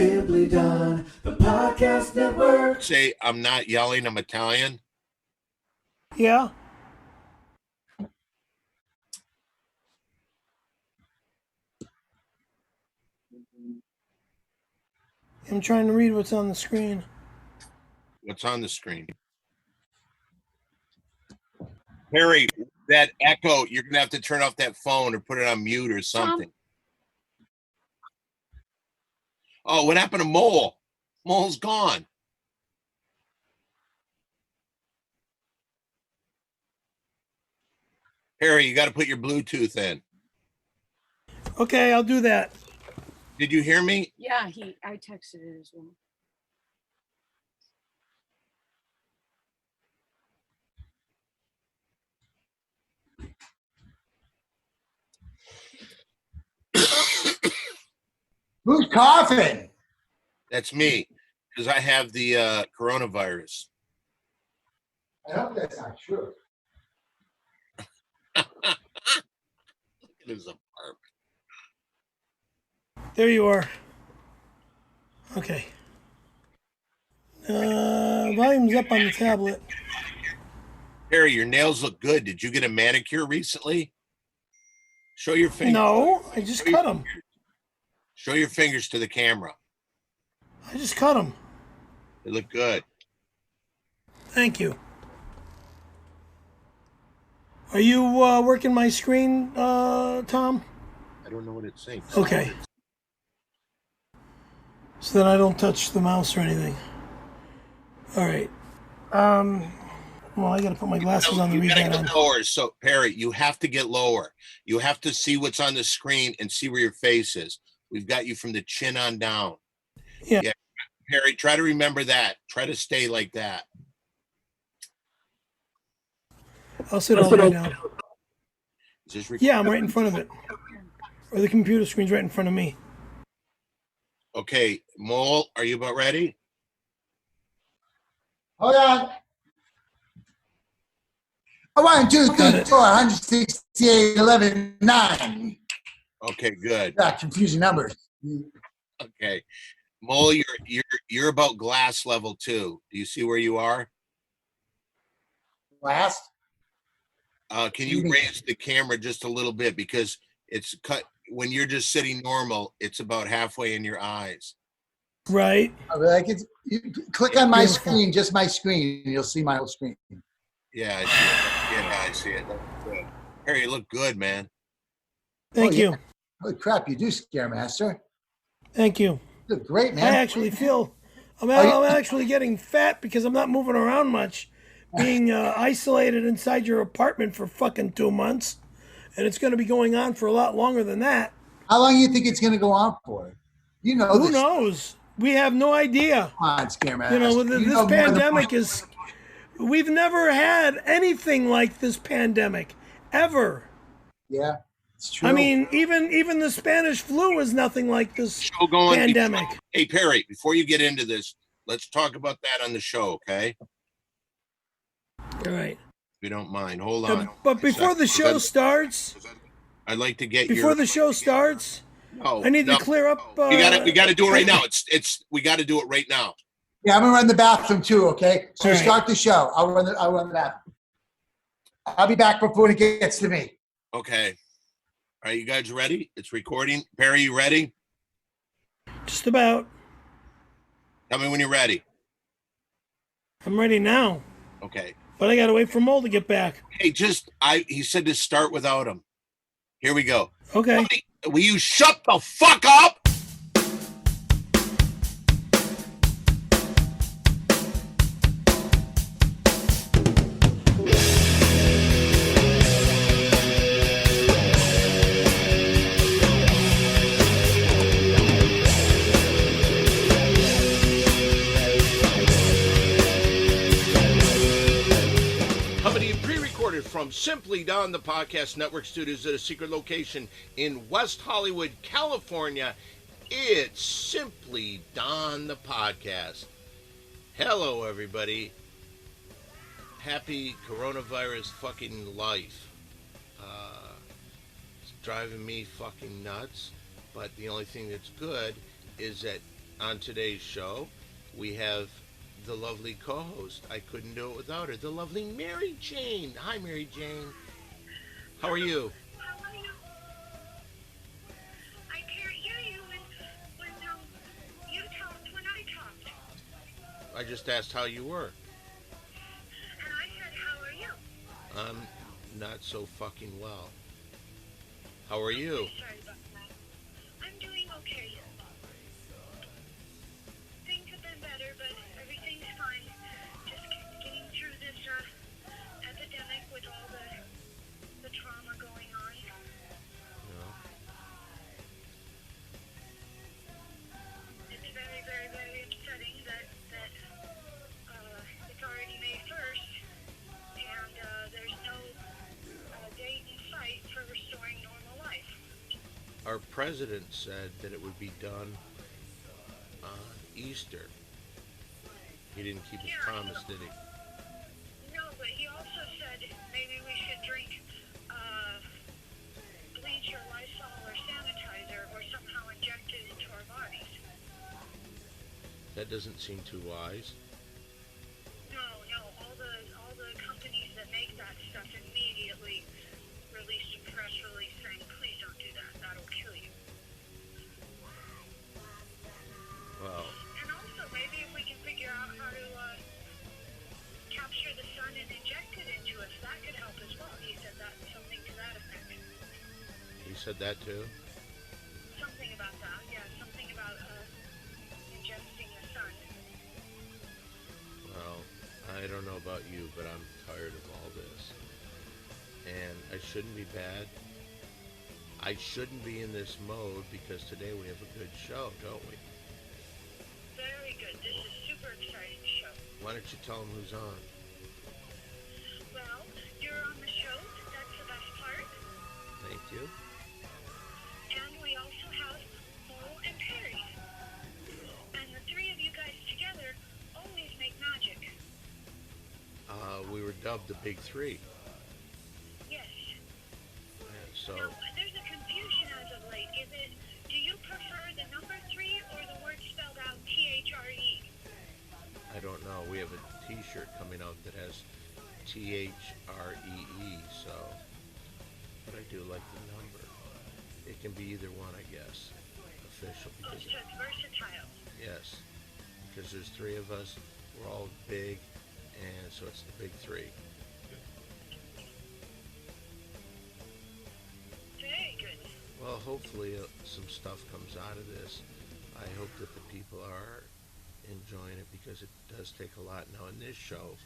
Simply Done, the podcast network. Say, I'm not yelling, I'm Italian. Yeah. I'm trying to read what's on the screen. What's on the screen? Harry, that echo, you're going to have to turn off that phone or put it on mute or something. Oh, what happened to Mole? Mole's gone. Harry, you got to put your Bluetooth in. Okay, I'll do that. Did you hear me? Yeah, I texted it as well. Who's coughing? That's me, because I have the coronavirus. I hope that's not true. Look at his apartment. There you are. Okay. Volume's up on the tablet. Harry, your nails look good. Did you get a manicure recently? Show your fingers. No, I just cut them. Show your fingers to the camera. I just cut them. They look good. Thank you. Are you working my screen, Tom? I don't know what it's saying. Okay. So that I don't touch the mouse or anything. All right. Well, I got to put my glasses on to read that on. Lower. So, Perry, you have to get lower. You have to see what's on the screen and see where your face is. We've got you from the chin on down. Yeah. Perry, try to remember that. Try to stay like that. I'll sit all the way down. Is this Yeah, I'm right in front of it. Or the computer screen's right in front of me. Okay, Mole, are you about ready? Hold on. 1, 2, 3, 4, 168, 11, 9. Okay, good. Confusing numbers. Okay, Mole, you're about glass level 2. Do you see where you are? Last? Can you raise the camera just a little bit, because it's cut when you're just sitting normal? It's about halfway in your eyes. Right. You click on my screen, just my screen, and you'll see my whole screen. Yeah, I see it. Yeah, I see it. That's good. Harry, you look good, man. Thank you. Holy crap, you do, Scaremaster. Thank you. You look great, man. I actually feel I'm actually getting fat because I'm not moving around much, being isolated inside your apartment for fucking 2 months, and it's going to be going on for a lot longer than that. How long do you think it's going to go on for? You know, who knows? We have no idea. Come on, Scaremaster. You know, this pandemic is. We've never had anything like this pandemic ever. Yeah, it's true. I mean, even the Spanish flu is nothing like this pandemic. Hey, Perry, before you get into this, let's talk about that on the show, okay? All right. If you don't mind, hold on. But before the show starts, I'd like to get before the show starts, I need to clear up. We got to do it right now. We got to do it right now. Yeah, I'm gonna run the bathroom too. Okay, so All right. start the show. I'll run the bathroom. I'll be back before it gets to me. Okay. All right, you guys ready? It's recording. Perry, you ready? Just about. Tell me when you're ready. I'm ready now. Okay. But I gotta wait for Mole to get back. Hey, he said to start without him. Here we go. Okay. Somebody, will you shut the fuck up? From Simply Done, the podcast network studios at a secret location in West Hollywood, California, it's Simply Done, the podcast. Hello, everybody. Happy coronavirus fucking life. It's driving me fucking nuts, but the only thing that's good is that on today's show, we have the lovely co-host. I couldn't do it without her. The lovely Mary Jane. Hi, Mary Jane. How are you? How are you? I can't hear you when you talked when I talked. I just asked how you were. And I said, how are you? I'm not so fucking well. How are you? Sorry about that. I'm doing okay. Things have been better, but everything's fine. Just getting through this epidemic with all the trauma going on. No. It's very, very, very upsetting that it's already May 1st, and there's no date in sight for restoring normal life. Our president said that it would be done on Easter. He didn't keep his promise, did he? No, but he also said maybe we should drink bleach or Lysol or sanitizer or somehow inject it into our bodies. That doesn't seem too wise. No, all the companies that make that stuff immediately released a press release saying, please don't do that, that'll kill you. Well, And also, maybe if we can figure out how to capture the sun and inject it into us, that could help as well. He said that, something to that effect. he said that too. Something about that, yeah, something about ingesting the sun. Well, I don't know about you, but I'm tired of all this. And I shouldn't be bad. I shouldn't be in this mode because today we have a good show, don't we? Very good. This is super exciting show. Why don't you tell them who's on? Well, you're on the show. That's the best part. Thank you. And we also have Mo and Perry. And the three of you guys together always make magic. We were dubbed the Big Three. Yes. And so, Now, there's a confusion as of late. Do you prefer the number 3 or the word spelled out THRE? I don't know. We have a T-shirt coming out that has THREE, so, but I do like the number. It can be either one, I guess. Official, Oh, because so it's versatile. yes, because there's three of us. We're all big, and so it's the Big Three. Very good. Well, hopefully some stuff comes out of this. I hope that the people are enjoying it because it does take a lot. Now, in this show,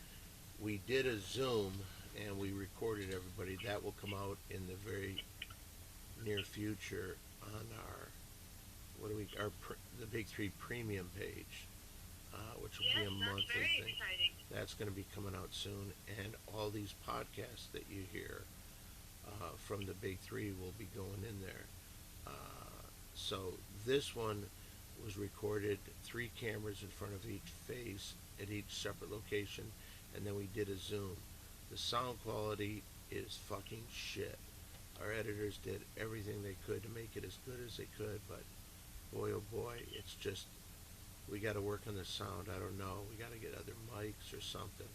we did a Zoom and we recorded everybody. That will come out in the very near future on our the Big Three Premium page, which will Yes, be a that's monthly very thing. exciting. That's going to be coming out soon, and all these podcasts that you hear from the Big Three will be going in there. So this one was recorded 3 cameras in front of each face at each separate location, and then we did a Zoom. The sound quality is fucking shit. Our editors did everything they could to make it as good as they could, but boy oh boy, it's just, we got to work on the sound. I don't know, we got to get other mics or something,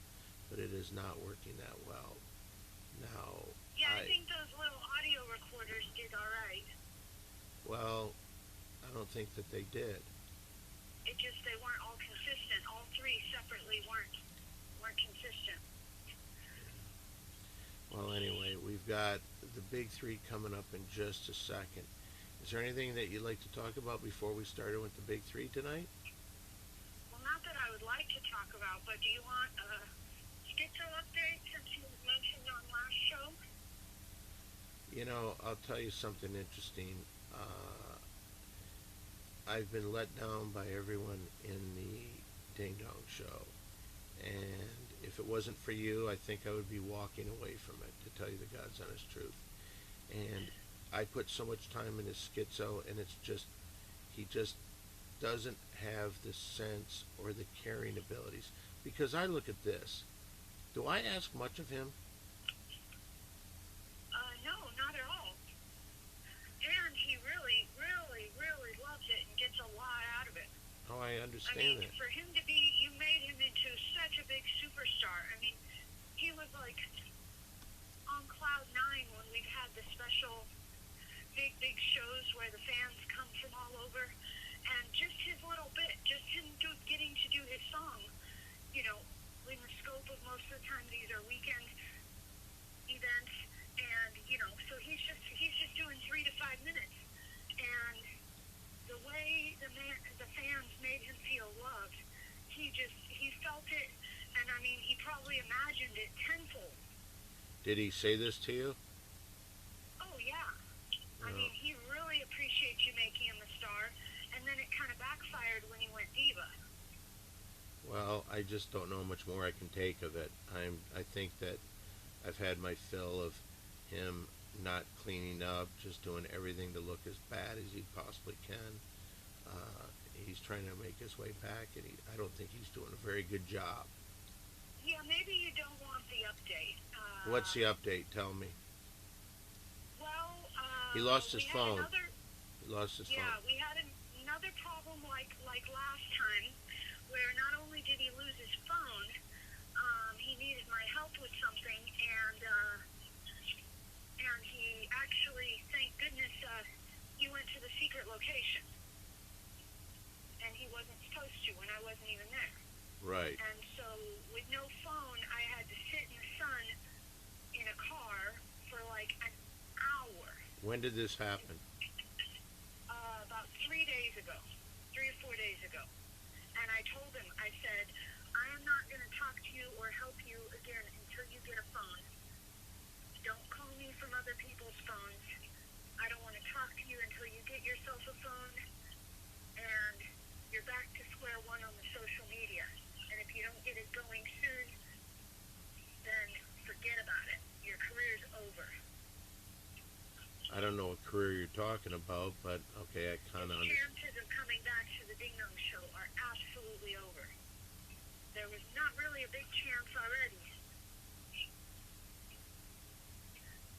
but it is not working that well. Now, Yeah, I think those little audio recorders did all right. well, I don't think that they did. It just they weren't all consistent. All 3 separately weren't consistent. Well, anyway, we've got the Big Three coming up in just a second. Is there anything that you'd like to talk about before we started with the Big Three tonight? Well, not that I would like to talk about, but do you want a schizo update since you mentioned on last show? You know, I'll tell you something interesting. I've been let down by everyone in the Ding Dong show. And if it wasn't for you, I think I would be walking away from it, to tell you the God's honest truth. And I put so much time in his schizo, and it's just, he just doesn't have the sense or the carrying abilities. Because I look at this. Do I ask much of him? No, not at all. And he really, really, really loves it and gets a lot out of it. Oh, I I understand mean, that. for him to be, you made him into such a big superstar. I mean, he was like on cloud nine when we've had the special big shows where the fans come from all over, and just his little bit, just him getting to do his song, you know, in the scope of most of the time these are weekend events, and you know, so he's just doing 3 to 5 minutes, and the way the fans made him feel loved, he felt it, and I mean, he probably imagined it tenfold. Did he say this to you? Oh yeah. I mean, he really appreciates you making him a star, and then it kind of backfired when he went diva. Well, I just don't know much more I can take of it. I think that I've had my fill of him not cleaning up, just doing everything to look as bad as he possibly can. He's trying to make his way back, and I don't think he's doing a very good job. Yeah, maybe you don't want the update. What's the update? Tell me. Well, He lost his we had phone. another- He lost his Yeah, phone. we had another problem like last time, where not only did he lose his phone, he needed my help with something, and he actually, thank goodness, he went to the secret location, and he wasn't supposed to when I wasn't even there. Right. And so, with no phone, I had to sit in the sun in a car for like an hour. When did this happen? About 3 days ago, 3 or 4 days ago. And I told him, I said, I am not going to talk to you or help you again until you get a phone. Don't call me from other people's phones. I don't want to talk to you until you get yourself a phone. And you're back to square one on the social media. And if you don't get it going soon, then forget about it. Your career's over. I don't know what career you're talking about, but okay, I kind of His understand. chances of coming back to the Ding Dong Show are absolutely over. There was not really a big chance already.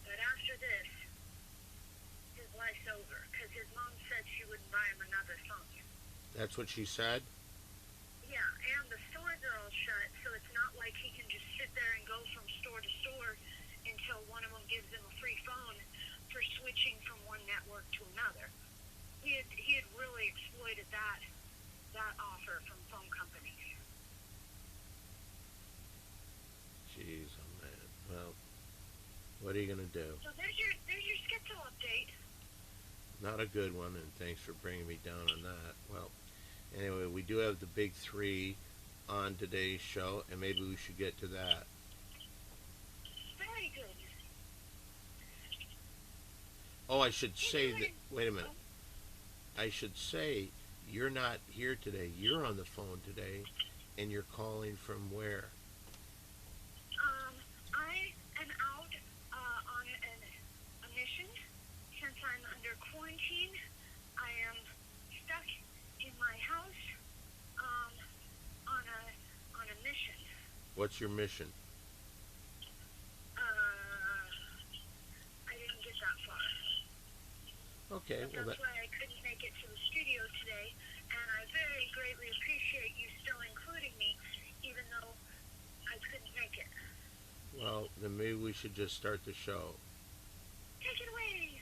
But after this, his life's over, because his mom said she wouldn't buy him another phone. That's what she said? Yeah, and the stores are all shut, so it's not like he can just sit there and go from store to store until one of them gives him a free phone for switching from one network to another. He had really exploited that offer from phone companies. Jeez, oh man. Well, what are you going to do? So there's your schedule update. Not a good one, and thanks for bringing me down on that. Well, anyway, we do have the big three on today's show, and maybe we should get to that. Very good. Oh, I should say that. Wait a minute. I should say you're not here today. You're on the phone today, and you're calling from where? I am out on a mission. Since I'm under quarantine, I am stuck in my house on a mission. What's your mission? I didn't get that far. Okay, well, That's why I couldn't make it to the studio today, and I very greatly appreciate you still including me, even though I couldn't make it. well, then maybe we should just start the show. Take it away.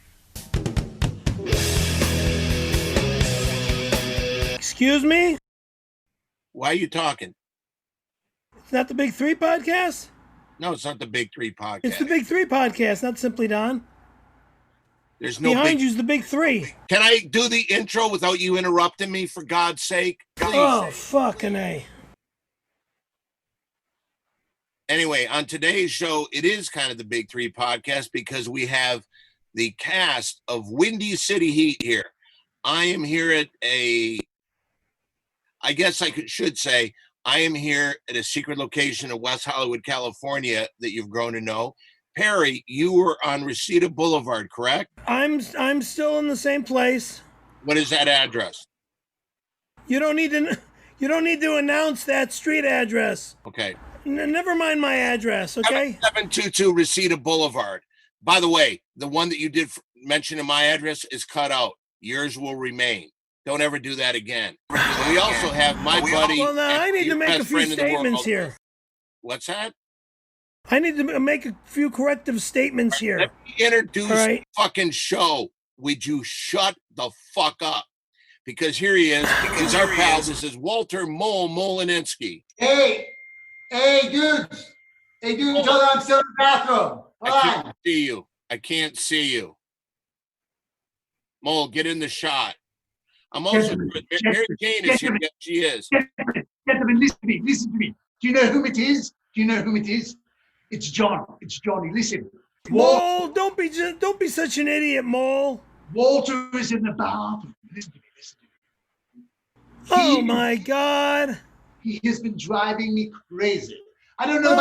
Excuse me? Why are you talking? It's not the Big Three podcast? No, it's not the Big Three podcast. It's the Big Three podcast, not Simply Don. There's no Behind big... you's the Big Three. Can I do the intro without you interrupting me, for God's sake? Please. Oh, fucking A. Anyway, on today's show, it is kind of the Big Three podcast because we have the cast of Windy City Heat here. I am here at I guess I should say, I am here at a secret location in West Hollywood, California that you've grown to know. Perry, you were on Reseda Boulevard, correct? I'm still in the same place. What is that address? You don't need to announce that street address. Okay. Never mind my address, okay? 722 Reseda Boulevard. By the way, the one that you did mention in my address is cut out. Yours will remain. Don't ever do that again. And we also have my buddy. Well, now I need to your make a best few friend in the world. statements here. What's that? I need to make a few corrective statements here. Let me introduce All right. the fucking show. Would you shut the fuck up? Because here he is. He's our pal. This is Walter Molininski. Hey, dudes. Hey, dudes, hold on. I'm still in the bathroom. I Hold can't on. see you. I can't see you. Mole, get in the shot. I'm also Mary Jane is here. Yes, she is. Gentlemen, listen to me. Do you know who it is? It's John. It's Johnny. Listen. Mole, don't be such an idiot, Mole. Walter is in the bathroom. Listen to me. Oh my God. He has been driving me crazy. I don't know. I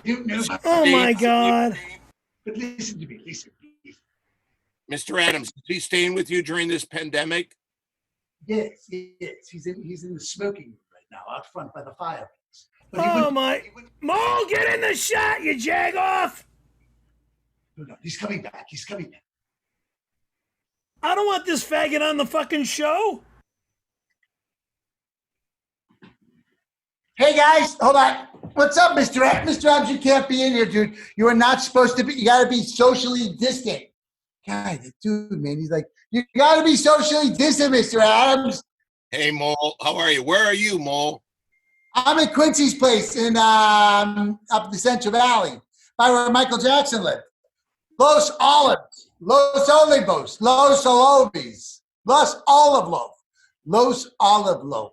don't know. Oh my God. But listen to me. Listen. Mr. Adams, is he staying with you during this pandemic? Yes. He's in the smoking room right now, out front by the fireplace. But Oh my. Mole, get in the shot, you jag off. No, he's coming back. I don't want this faggot on the fucking show. Hey, guys. Hold on. What's up, Mr. Adams? Mr. Adams, you can't be in here, dude. You are not supposed to be. You got to be socially distant. God, that dude, man. He's like, you got to be socially distant, Mr. Adams. Hey, Mole, how are you? Where are you, Mole? I'm at Quincy's place in up the Central Valley, by where Michael Jackson lived. Los Olivos, Los Olivos, Los Olovis, Los Olive Loaf.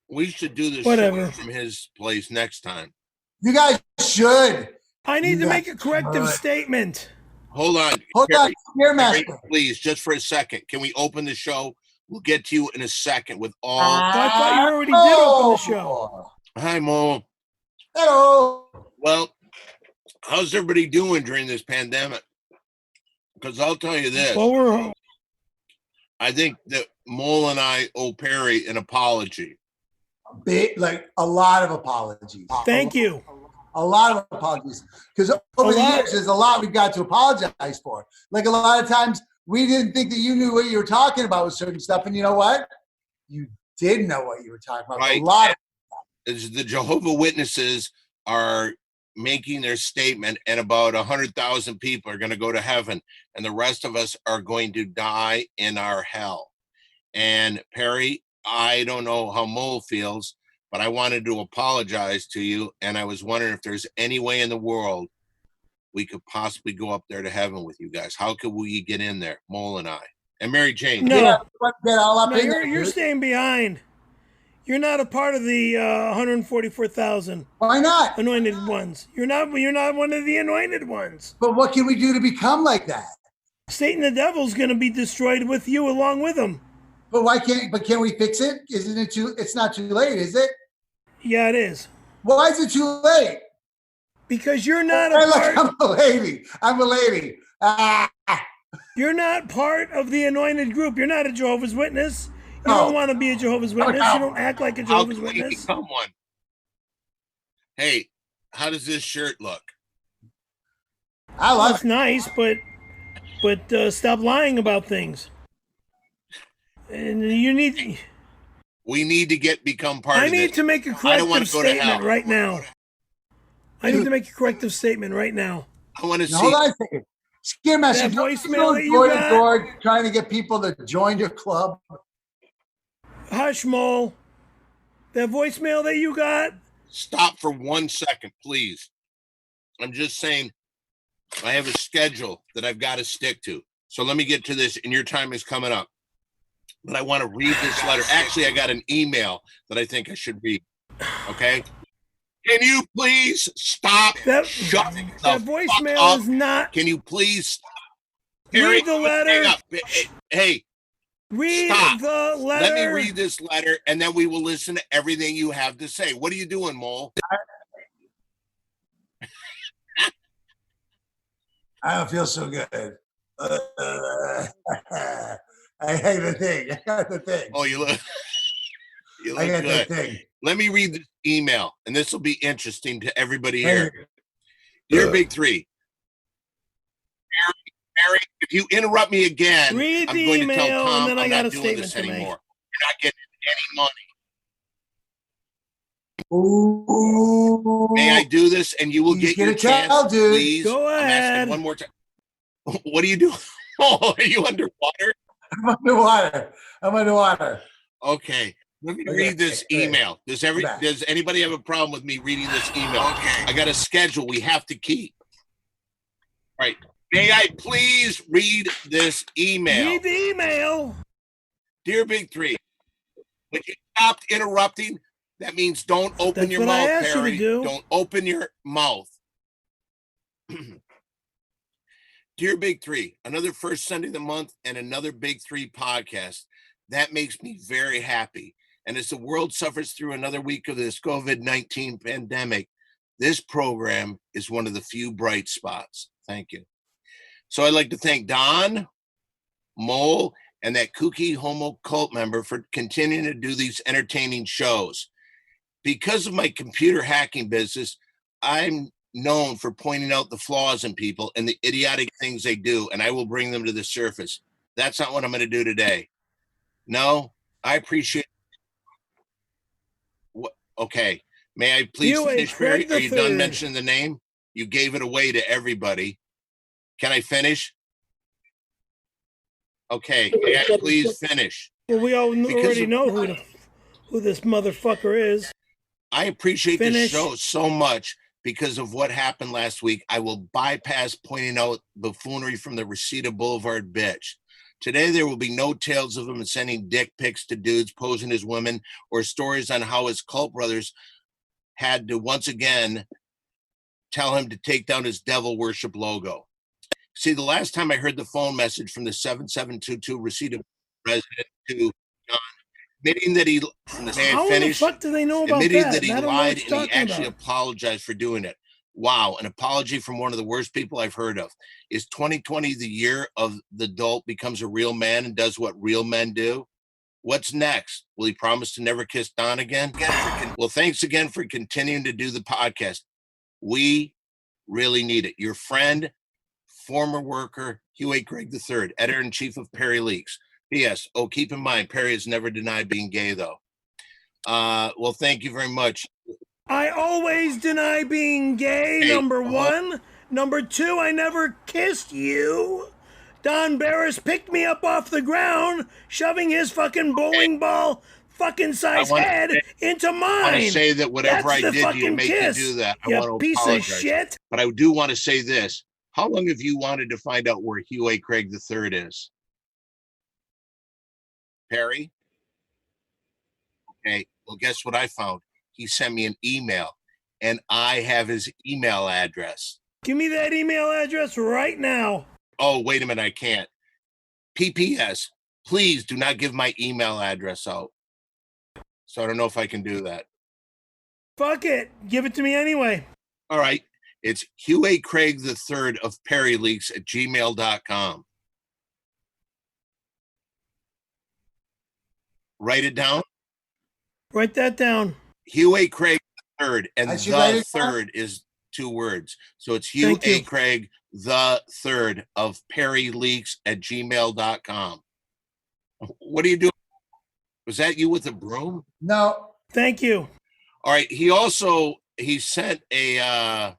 We should do this Whatever. show from his place next time. You guys should. I need to make a corrective statement. Hold on. Hold on, Carrie, Spearmaster. please, just for a second. Can we open the show? We'll get to you in a second with all. I thought you already did open the show. Hi, Mole. Hello. Well, how's everybody doing during this pandemic? Because I'll tell you this. Well, I think that Mole and I owe Perry an apology. Like a lot of apologies. thank you. A lot of apologies. Because over the years, there's a lot we've got to apologize for. Like a lot of times, we didn't think that you knew what you were talking about with certain stuff. And you know what? You did know what you were talking about. Right. A lot of The Jehovah Witnesses are making their statement, and about 100,000 people are going to go to heaven, and the rest of us are going to die in our hell. And Perry, I don't know how Mole feels, but I wanted to apologize to you, and I was wondering if there's any way in the world we could possibly go up there to heaven with you guys. How could we get in there, Mole and I? And Mary Jane. No, get all up no, in there, you're dude. staying behind. You're not a part of the 144,000 Why not? anointed ones. You're not one of the anointed ones. But what can we do to become like that? Satan the devil's going to be destroyed with you along with him. But why can't? But can we fix it? Isn't it too? It's not too late, is it? Yeah, it is. Why is it too late? Because you're not Hey, a look, part. I'm a lady. You're not part of the anointed group. You're not a Jehovah's Witness. You No. don't want to be a Jehovah's Witness. You don't act like a How Jehovah's can we Witness. become one? Hey, how does this shirt look? I love That's nice, but stop lying about things. And you need. We need to become part I of need this. to make a I don't wanna corrective go to statement hell. right now. I need to make a corrective statement right now. I want to Now, see. hold on a second. Scaremaster, That don't voicemail go that you door to got? door trying to get people to join your club. Hush, Mole. That voicemail that you got. Stop for 1 second, please. I'm just saying I have a schedule that I've got to stick to. So let me get to this, and your time is coming up. But I want to read this letter. Actually, I got an email that I think I should read. Okay? Can you please stop? That Shut the that fuck voicemail up. is not. Can you please Read the hang letter. up. Hey, Read stop. the letter. let me read this letter, and then we will listen to everything you have to say. What are you doing, Mole? I don't feel so good. I hate the thing. I got the thing. Oh, you look, you I look got good. the thing. Let me read this email, and this will be interesting to everybody Hey, here. Dear Big Three, Barry, if you interrupt me again, Read I'm the going to tell email, Tom and then I I'm got not a doing statement this to make. anymore. You're not getting any money. Ooh. May I do this and you will He's get your gonna tell, chance, dude. please? Go I'm ahead. asking one more time. What are you doing? Oh, are you underwater? I'm underwater. I'm underwater. Okay. Let me Okay, read this okay. email. Does anybody have a problem with me reading this email? Okay. I got a schedule we have to keep. All right. May I please read this email? Read the email. Dear Big Three, when you stopped interrupting, that means don't open That's your what I mouth, asked you to Perry. do. Don't open your mouth. Dear Big Three, another first Sunday of the month and another Big Three podcast. That makes me very happy. And as the world suffers through another week of this COVID-19 pandemic, this program is one of the few bright spots. Thank you. So I'd like to thank Don, Mole, and that kooky homo cult member for continuing to do these entertaining shows. Because of my computer hacking business, I'm known for pointing out the flaws in people and the idiotic things they do, and I will bring them to the surface. That's not what I'm going to do today. No, I appreciate. What? Okay. May I please You finish, ain't Barry? Craig the Are you done Third. mentioning the name? You gave it away to everybody. Can I finish? Okay. May I please finish? Well, we all Because already of- know who this motherfucker is. I appreciate this Finish. show so much because of what happened last week. I will bypass pointing out buffoonery from the Reseda Boulevard bitch. Today, there will be no tales of him sending dick pics to dudes posing as women or stories on how his cult brothers had to once again tell him to take down his devil worship logo. See, the last time I heard the phone message from the 7722 Reseda resident to John, admitting that he, may I How in the finish? fuck do they know about Admitting that? that he I don't know what lied you're and he talking actually about. apologized for doing it. Wow, an apology from one of the worst people I've heard of. Is 2020 the year of the adult becomes a real man and does what real men do? What's next? Will he promise to never kiss Don again? Well, thanks again for continuing to do the podcast. We really need it. Your friend, former worker, Hugh A. Craig III, editor-in-chief of Perry Leaks. P.S. Oh, keep in mind, Perry has never denied being gay, though. Well, thank you very much. I always deny being gay, Hey, number one. Number two, I never kissed you. Don Barris picked me up off the ground, shoving his fucking bowling ball fucking size wanna head into mine. I want to say that whatever That's I the did to you to fucking make kiss, you do that, I you want to piece apologize. of shit. But I do want to say this. How long have you wanted to find out where Hugh A. Craig III is? Perry? Okay, well, guess what I found? He sent me an email, and I have his email address. Give me that email address right now. Oh, wait a minute, I can't. PPS, please do not give my email address out. So I don't know if I can do that. Fuck it. Give it to me anyway. All right. It's Hugh A. Craig III of Perry Leaks at gmail.com. Write it down. Write that down. Hugh A. Craig III, and I should write the it down? third is 2 words. So it's Hugh Thank A. you. Craig the third of Perry Leaks at gmail.com. What are you doing? Was that you with a broom? No. Thank you. All right. He sent a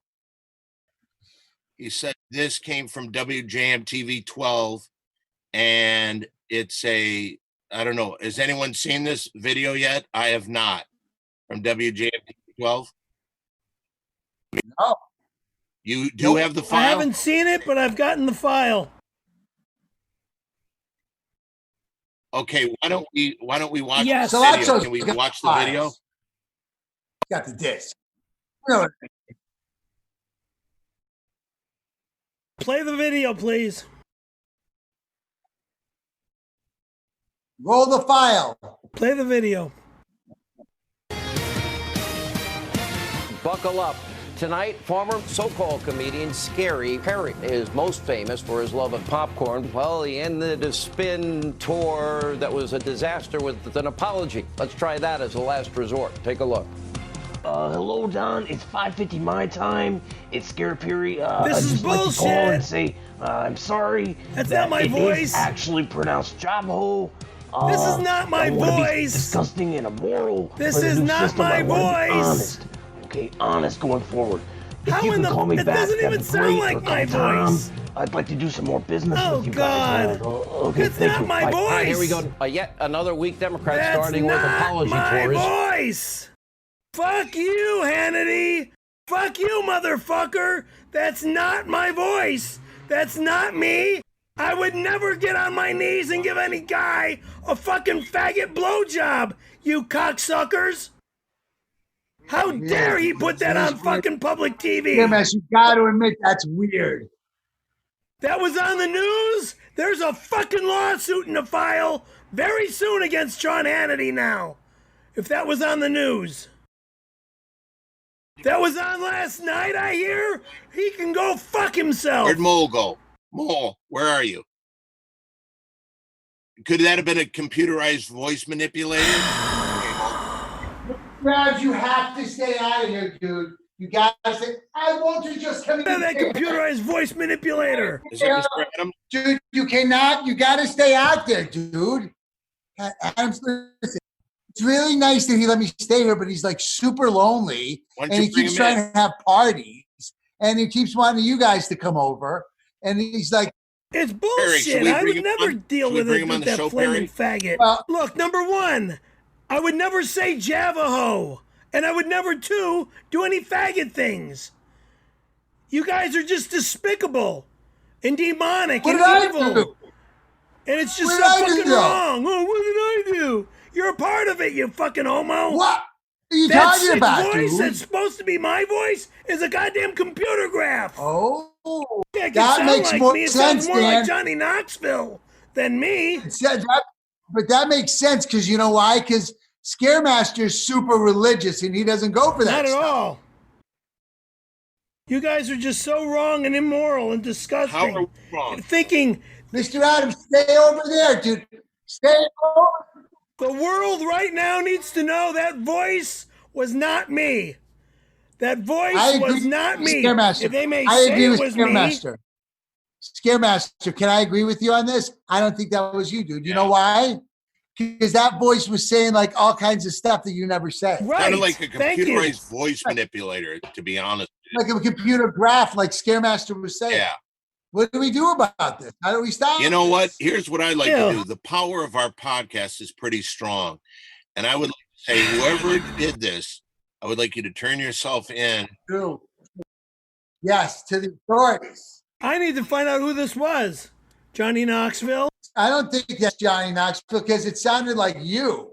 he said this came from WJM TV 12, and it's a, I don't know, has anyone seen this video yet? I have not. From WJM TV 12. No. You do have the I file? haven't seen it, but I've gotten the file. Okay, why don't we watch Yes. the So that video? shows Can we you got watch the files. video? Got the disc. No. Play the video, please. Roll the file. Play the video. Buckle up. Tonight, former so-called comedian Scary Perry is most famous for his love of popcorn. Well, he ended a spin tour that was a disaster with an apology. Let's try that as a last resort. Take a look. Hello, Don. It's 5:50 my time. It's Scary Perry. This I'd is just like to call bullshit. and say I'm sorry. That's that not my it voice. is actually pronounced Javaho. This is not my I don't wanna be voice. disgusting and immoral. This for the is new not system. my I wanna be voice. honest. Okay, honest going forward. If How you in can the- call me it back, doesn't that'd even be sound great, like or my call Tom. voice. I'd like to do some more business Oh, with you God. guys. Okay, It's thank not you. my Bye. voice. All right, Here we go. Yet another week Democrat That's starting with not apology my tours. voice. Fuck you, Hannity. Fuck you, motherfucker. That's not my voice. That's not me. I would never get on my knees and give any guy a fucking faggot blowjob, you cocksuckers. How dare he put that on fucking public TV? Scaremaster, you got to admit that's weird. That was on the news. There's a fucking lawsuit in the file very soon against Sean Hannity now. If that was on the news. That was on last night, I hear. He can go fuck himself. Where'd Mole go? Mole, where are you? Could that have been a computerized voice manipulated? Brad, you have to stay out of here, dude. You guys say, I want to just come in. That computerized voice manipulator. Is it Mr. Adam? Dude, you cannot, you got to stay out there, dude. Adam's, listen, it's really nice that he let me stay here, but he's like super lonely Why don't and you he bring keeps him trying in? to have parties and he keeps wanting you guys to come over. And he's like, It's should bullshit. we I bring would him never on? deal Should we with bring it him on with the that show, flaming Perry? faggot. Well- Look, number one, I would never say Javaho. And I would never, two, do any faggot things. You guys are just despicable and demonic what and did I evil. do? And it's just What so did I do, fucking though? wrong. Oh, what did I do? You're a part of it, you fucking homo. What are you That talking sick about, voice dude? that's supposed to be my voice is a goddamn computer graph. Oh, Yeah, it can that sound makes like more me. It sense, sounds more Dan. like Johnny Knoxville than me. It said that, but that makes sense because you know why? Because Scaremaster is super religious and he doesn't go for that Not at stuff. all. You guys are just so wrong and immoral and disgusting. How are we wrong? Thinking Mr. Adams, stay over there, dude. Stay over. the world right now needs to know that voice was not me. That voice I agree was not with me. Scaremaster. If they may I say agree it with was me, Scaremaster. Scaremaster, can I agree with you on this? I don't think that was you, dude. You know why? Because that voice was saying like all kinds of stuff that you never said. right? Sounded like a Thank you. computerized voice manipulator, to be honest. Like a computer graph, like Scaremaster was saying. Yeah. What do we do about this? How do we stop You know what? this? Here's what I'd like Yeah. to do. The power of our podcast is pretty strong. And I would like to say, whoever did this, I would like you to turn yourself in. True. Yes, to the authorities. I need to find out who this was. Johnny Knoxville. I don't think that's Johnny Knoxville because it sounded like you.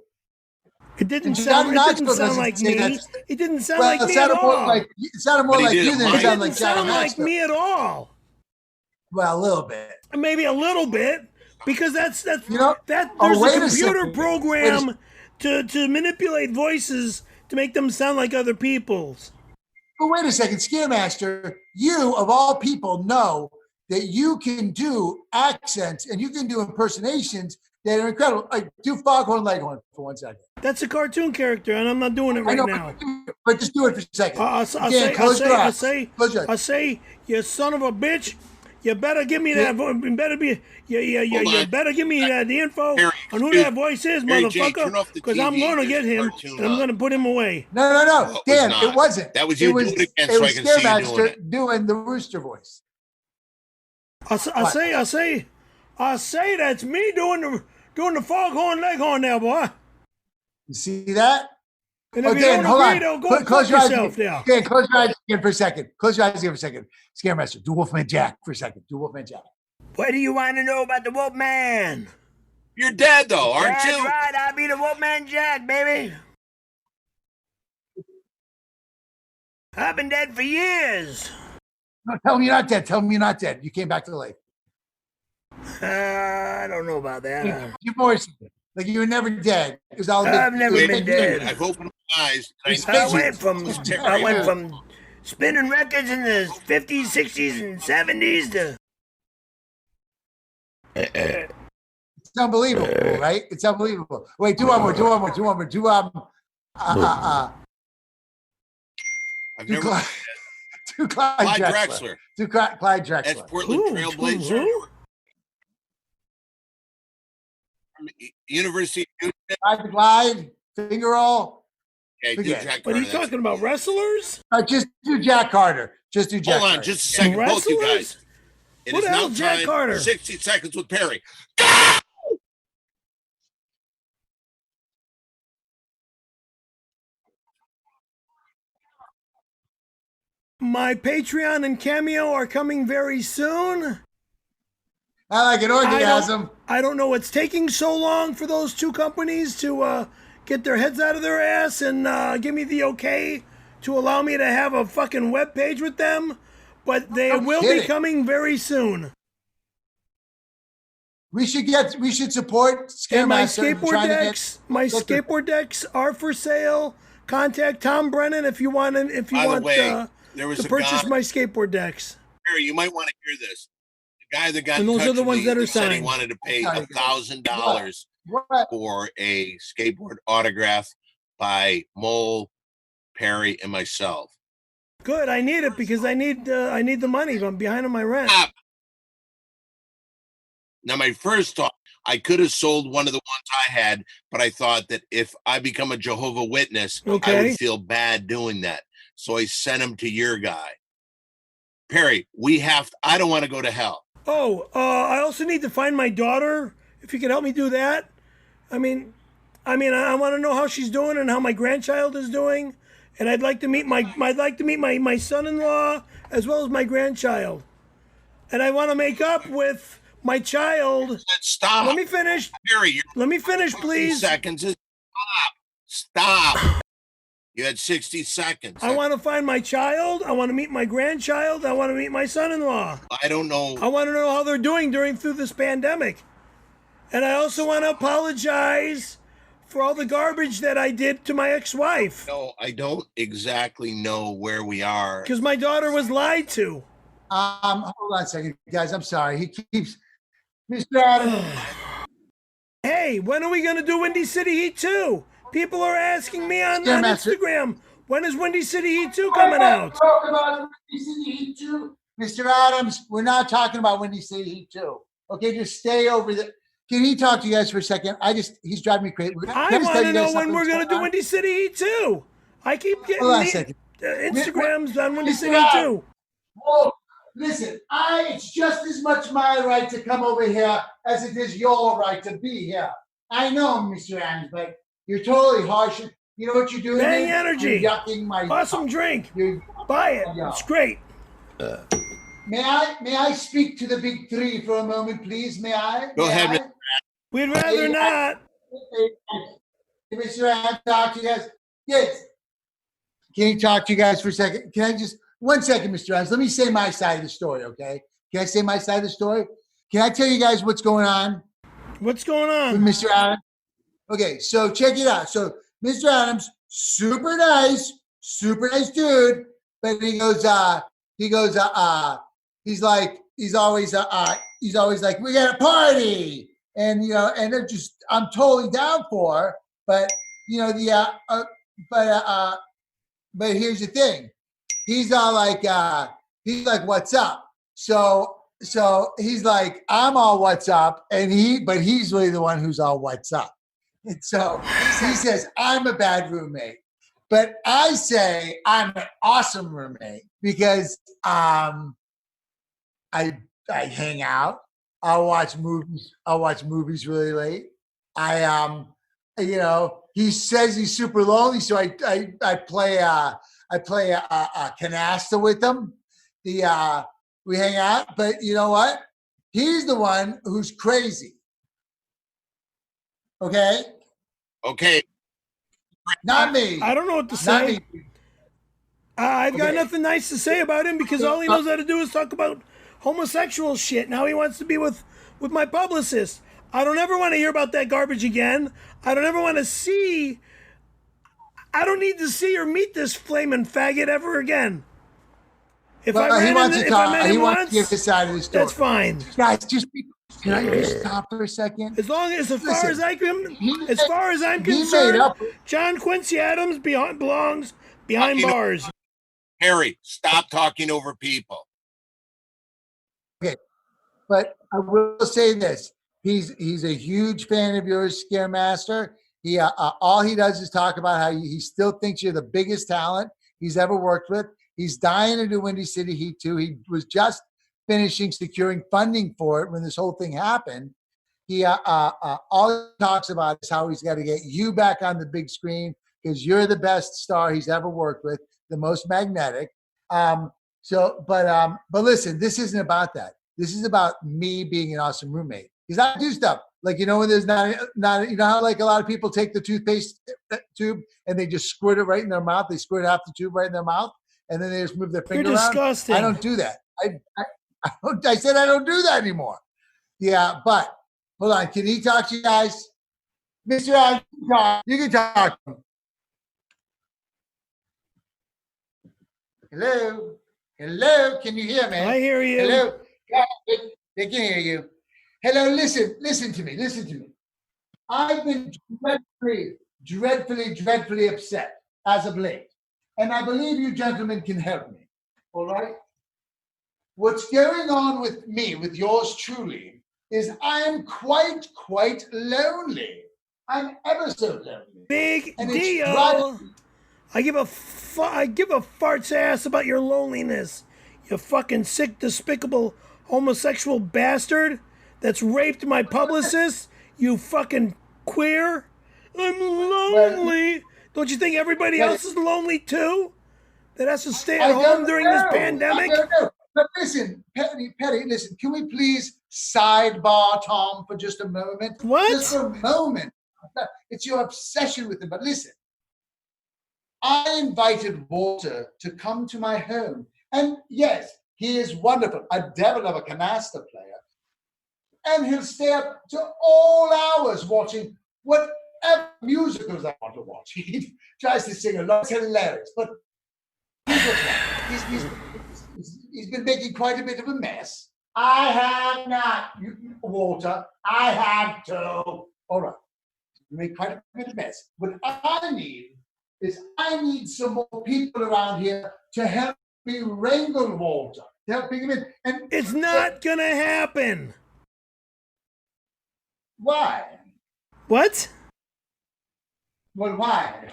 It didn't And sound. Johnny It didn't Knoxville sound doesn't like say me. that's- It didn't sound Well, like it me at sounded more all. like But he you did it than it live. It sounded didn't like Johnny sound like Knoxville. me at all. Well, a little bit. Maybe a little bit, because that's You know- that oh, there's wait a a computer second. program to manipulate voices to make them sound like other people's. But wait a second, Scaremaster, you of all people know that you can do accents and you can do impersonations that are incredible. Like do Foghorn Leghorn for 1 second. That's a cartoon character, and I'm not doing it I right know, now. but just do it for a second. I'll Dan, close your eyes. Close your eyes. say, you son of a bitch, you better give me that. You better be, you Hold on. better give me the info Harry, on who dude, that voice is, Harry J, motherfucker. turn off the Because I'm TV. gonna There's get a him, cartoon and I'm on. gonna put him away. No, No, it was Dan, not. it wasn't. That was you doing it again It so I was can see you doing Scaremaster it. doing the rooster voice. I say that's me doing the Foghorn Leghorn there, boy. You see that? And if you Dan, don't hold agree, on. don't go Close fuck your eyes. yourself there. Dan, close your eyes again for a second. Close your eyes again for a second. Scaremaster, do Wolfman Jack for a second. Do Wolfman Jack. What do you want to know about the Wolfman? You're dead, though, aren't That's you? right, I'll be the Wolfman Jack, baby. I've been dead for years. No, tell me you're not dead. Tell me you're not dead. You came back to life. I don't know about that. Your voice, like you were never dead. It was all. I've never it was been big dead. thing. I've opened my eyes. And It's I I busy. went from spinning records in the 50s, 60s, and 70s to It's unbelievable, right? It's unbelievable. Wait, do one more. Do I've To never. Clyde, to Clyde Clyde Drexler. Drexler. To Clyde That's Drexler. Portland Who? Trailblazer. Who? From University of Clyde, finger roll. Okay, do Forget it. Jack What are you Carter. talking about? Wrestlers? Just do Jack Carter. Just do Jack Hold on Carter. just a second, both you Wrestlers? guys. It Who is the now hell's Jack time Carter? for 60 seconds with Perry. My Patreon and Cameo are coming very soon. I like an orgasm. I don't know what's taking so long for those two companies to get their heads out of their ass and give me the okay to allow me to have a fucking web page with them, but they No will be kidding. coming very soon. We should support And my Scaremaster in skateboard trying to decks, my get the- skateboard decks are for sale. Contact Tom Brennan if you want By the way, there was to a purchase guy, my skateboard decks. Perry, you might want to hear this. The guy that got And in those touch are the with ones me that are said he signed. wanted to pay Sorry, $1,000 What? for a skateboard autograph by Mole, Perry, and myself. Good, I need it because I need the money. I'm behind on my rent. Stop. Now, my first thought, I could have sold one of the ones I had, but I thought that if I become a Jehovah Witness, I Okay. would feel bad doing that. So I sent them to your guy. Perry, I don't want to go to hell. Oh, I also need to find my daughter. If you could help me do that. I want to know how she's doing and how my grandchild is doing, and I'd like to meet my son-in-law as well as my grandchild, and I want to make up with my child. Stop. Let me finish. Perry, Let me finish, 60 please. seconds. Stop. You had 60 seconds. I want to find my child. I want to meet my grandchild. I want to meet my son-in-law. I don't know. I want to know how they're doing through this pandemic. And I also want to apologize for all the garbage that I did to my ex-wife. No, I don't exactly know where we are. Because my daughter was lied to. Hold on a second, guys. I'm sorry. He keeps Mr. Adams. Hey, when are we going to do Windy City Heat 2? People are asking me on Master. Instagram, when is Windy City Heat 2 coming out? Talk about Windy City Heat 2. Mr. Adams, we're not talking about Windy City Heat 2. Okay, just stay over there. Can he talk to you guys for a second? He's driving me crazy. I want to know when we're going to do Windy City Heat 2. I keep getting Hold on a second. Instagrams on Windy Mr. City Heat 2. Whoa, listen, it's just as much my right to come over here as it is your right to be here. I know, Mr. Adams, but you're totally harsh. You know what you're doing? Bang man? Energy. You're yucking my. Awesome drink. You're, Buy it. Yeah. It's great. may I speak to the big three for a moment, please? May I? Go ahead, May Mr. We'd rather not. Hey, Mr. Adams, talk to you guys. Yes. Can you talk to you guys for a second? Can I just 1 second, Mr. Adams? Let me say my side of the story, okay? Can I say my side of the story? Can I tell you guys what's going on What's going with on? Mr. Adams? Okay, so check it out. So Mr. Adams, super nice dude, but he's always like, we got a party, and and they're just, I'm totally down for, but but here's the thing, he's all like, what's up? So he's like, I'm all what's up, but he's really the one who's all what's up. And so he says, I'm a bad roommate. But I say I'm an awesome roommate because I hang out. I'll watch movies really late. He says he's super lonely, so I play canasta with him. We hang out, but you know what? He's the one who's crazy. Okay? Okay. Not me. I don't know what to Not say. me. I've got Okay. nothing nice to say about him because all he knows how to do is talk about homosexual shit. Now he wants to be with my publicist. I don't ever want to hear about that garbage again. I don't ever want to see. I don't need to see or meet this flaming faggot ever again. If I He ran wants into, to if I talk. met He him wants once, to give his side of the story. that's fine. Guys, can I just stop for a second? As far as Listen, I'm he made concerned, up- John Quincy Adams belongs behind You know- bars. Harry, stop talking over people. But I will say this: he's a huge fan of yours, Scaremaster. He all he does is talk about how he still thinks you're the biggest talent he's ever worked with. He's dying to do Windy City Heat 2. He was just finishing securing funding for it when this whole thing happened. He all he talks about is how he's got to get you back on the big screen because you're the best star he's ever worked with, the most magnetic. But listen, this isn't about that. This is about me being an awesome roommate. Because I do stuff like, when there's not, you know how like a lot of people take the toothpaste tube and they just squirt it right in their mouth. They squirt half the tube right in their mouth and then they just move their finger You're around. disgusting. I don't do that. I said I don't do that anymore. Yeah, but hold on. Can he talk to you guys? Mr. Allen, you can talk. Hello? Hello? Can you hear me? I hear you. Hello? Yeah, they can hear you. Hello, listen to me. I've been dreadfully upset as of late. And I believe you gentlemen can help me. All right? What's going on with me, with yours truly, is I'm quite lonely. I'm ever so lonely. Big And it's deal. driving- I give a fart's ass about your loneliness. You fucking sick, despicable, homosexual bastard that's raped my publicist. You fucking queer. I'm lonely. Don't you think everybody else is lonely too? That has to stay at home during this pandemic? I don't know. But listen, Petty, listen, can we please sidebar Tom for just a moment? What? Just for a moment. It's your obsession with him. But listen, I invited Walter to come to my home. And yes, he is wonderful, a devil of a canasta player. And he'll stay up to all hours watching whatever musicals I want to watch. He tries to sing along. It's hilarious. But he's been making quite a bit of a mess. I have not, Walter. I have to. All right. Make quite a bit of mess. What I need is some more people around here to help me wrangle Walter. To help bring him in. And It's not gonna happen. why? What? Well, why?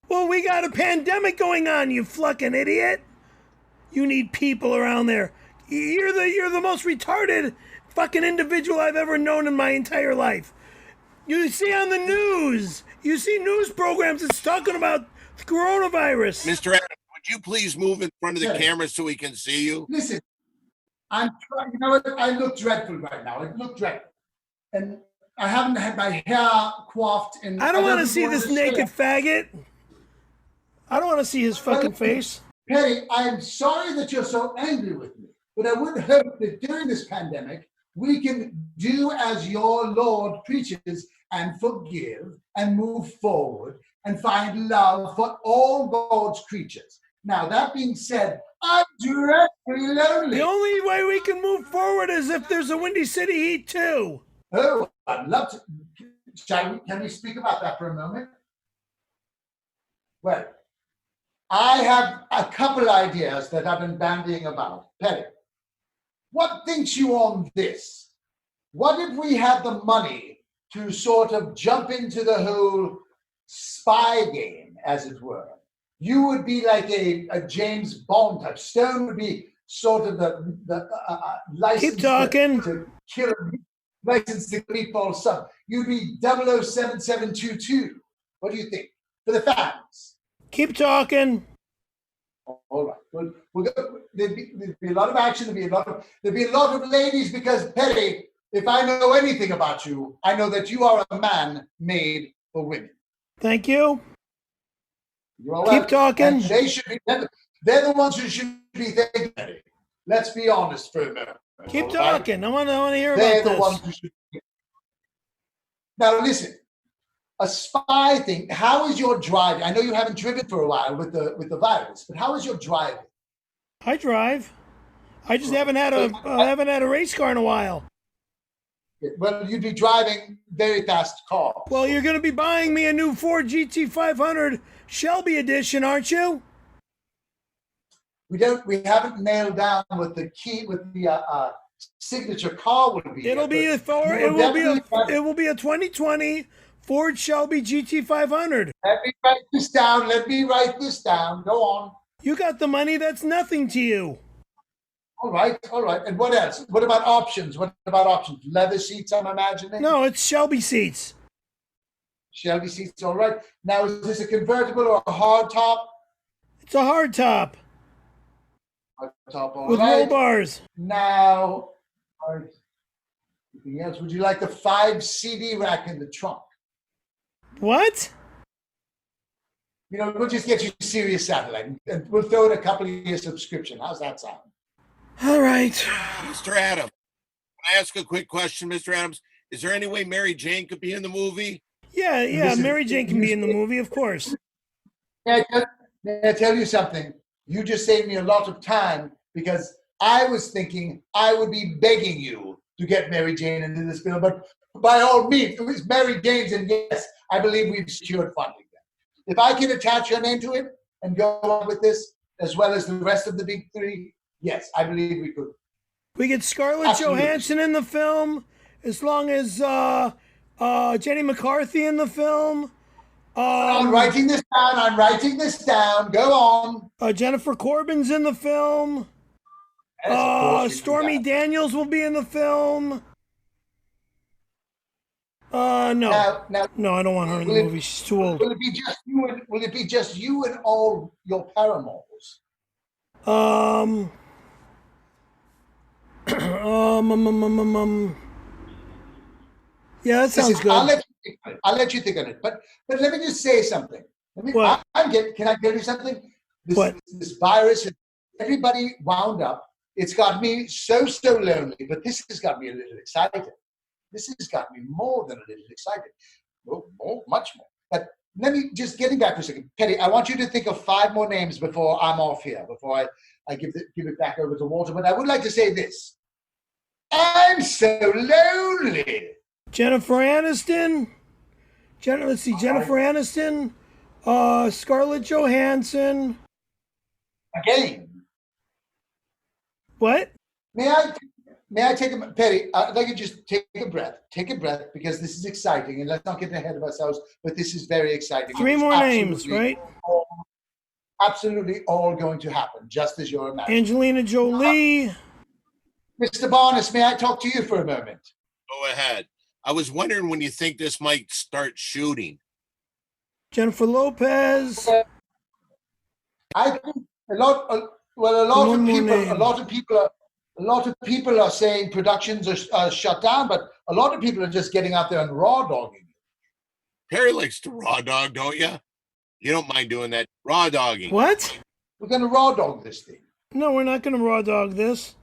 Well, we got a pandemic going on, you fucking idiot. You need people around there. You're the most retarded fucking individual I've ever known in my entire life. You see on the news, you see news programs that's talking about coronavirus. Mr. Adams, would you please move in front of the Yes. camera so we can see you? Listen, I'm trying. You know what? I look dreadful right now. I look dreadful, and I haven't had my hair coiffed. And I don't want to see want this to naked say- faggot. I don't want to see his fucking face. Petty, I'm sorry that you're so angry with me, but I would hope that during this pandemic we can do as your Lord preaches and forgive and move forward and find love for all God's creatures. Now, that being said, I'm dreadfully lonely. The only way we can move forward is if there's a Windy City Heat too. Oh, I'd love to. Can we speak about that for a moment? Well, I have a couple ideas that I've been bandying about. Petty, what thinks you on this? What if we had the money to sort of jump into the whole spy game, as it were? You would be like a James Bond type. Stone would be sort of the license Keep talking. to kill license to meatball sub. You'd be 007722. What do you think? For the fans. Keep talking. All right. There'd be a lot of action. There'd be a lot of ladies because Petty, if I know anything about you, I know that you are a man made for women. Thank you. You're Keep welcome. talking. And they should be. They're the ones who should be thanking Petty. Let's be honest for a minute. Keep all right? talking. I want to hear They're about the ones this. who should be. Now listen, a spy thing. How is your driving? I know you haven't driven for a while with the virus, but how is your driving? I drive. I just haven't had a race car in a while. Well, you'd be driving very fast car. Well, you're going to be buying me a new Ford GT500 Shelby edition, aren't you? We haven't nailed down what the key, with the signature car will be. It'll yet, be but a Ford. you will It will be a 2020 Ford Shelby GT500. Let me write this down. Let me write this down. Go on. You got the money. That's nothing to you. All right, all right. And what else? What about options? What about options? Leather seats, I'm imagining? No, it's Shelby seats. Shelby seats, all right. Now, is this a convertible or a hard top? It's a hard top Hard top, all with right. roll bars. Now, all right. Anything else? Would you like a 5 CD rack in the trunk? What? You know, we'll just get you Sirius Satellite, and we'll throw in a couple of years subscription. How's that sound? All right. Mr. Adams, can I ask a quick question, Mr. Adams? Is there any way Mary Jane could be in the movie? Yeah. Listen, Mary Jane can be in the movie, of course. May I tell you something? You just saved me a lot of time, because I was thinking I would be begging you to get Mary Jane into this film. But by all means, it was Mary Jane's, and yes, I believe we've secured funding. If I can attach your name to it and go on with this, as well as the rest of the big three, yes, I believe we could. We get Scarlett Absolutely. Johansson in the film, as long as Jenny McCarthy in the film. I'm writing this down. I'm writing this down. Go on. Jennifer Corbin's in the film. Yes, of course we do Stormy that. Daniels will be in the film. No. No, I don't want her in the will it- movie. She's too old. Will it be just you? Will it be just you and all your paramours? Yeah, that sounds good. I'll let you think on it. But let me just say something. What? Can I tell you something? What? This virus, everybody wound up. It's got me so lonely, but this has got me a little excited. This has got me more than a little excited. Much more. But let me just getting back for a second. Teddy, I want you to think of 5 more names before I'm off here, before I give it back over to Walter. But I would like to say this. I'm so lonely. Jennifer Aniston. Jennifer Aniston. Scarlett Johansson. Again. What? May I take a Petty? I'd like you to just take a breath. Take a breath, because this is exciting, and let's not get ahead of ourselves. But this is very exciting. 3 more names, Absolutely right? Absolutely, all going to happen, just as you're imagining. Angelina Jolie. Mr. Barnes, may I talk to you for a moment? Go ahead. I was wondering when you think this might start shooting. Jennifer Lopez. I think a lot of people are saying productions are shut down, but a lot of people are just getting out there and raw dogging. Perry likes to raw dog, don't you? You don't mind doing that raw dogging. What? We're going to raw dog this thing. No, we're not going to raw dog this.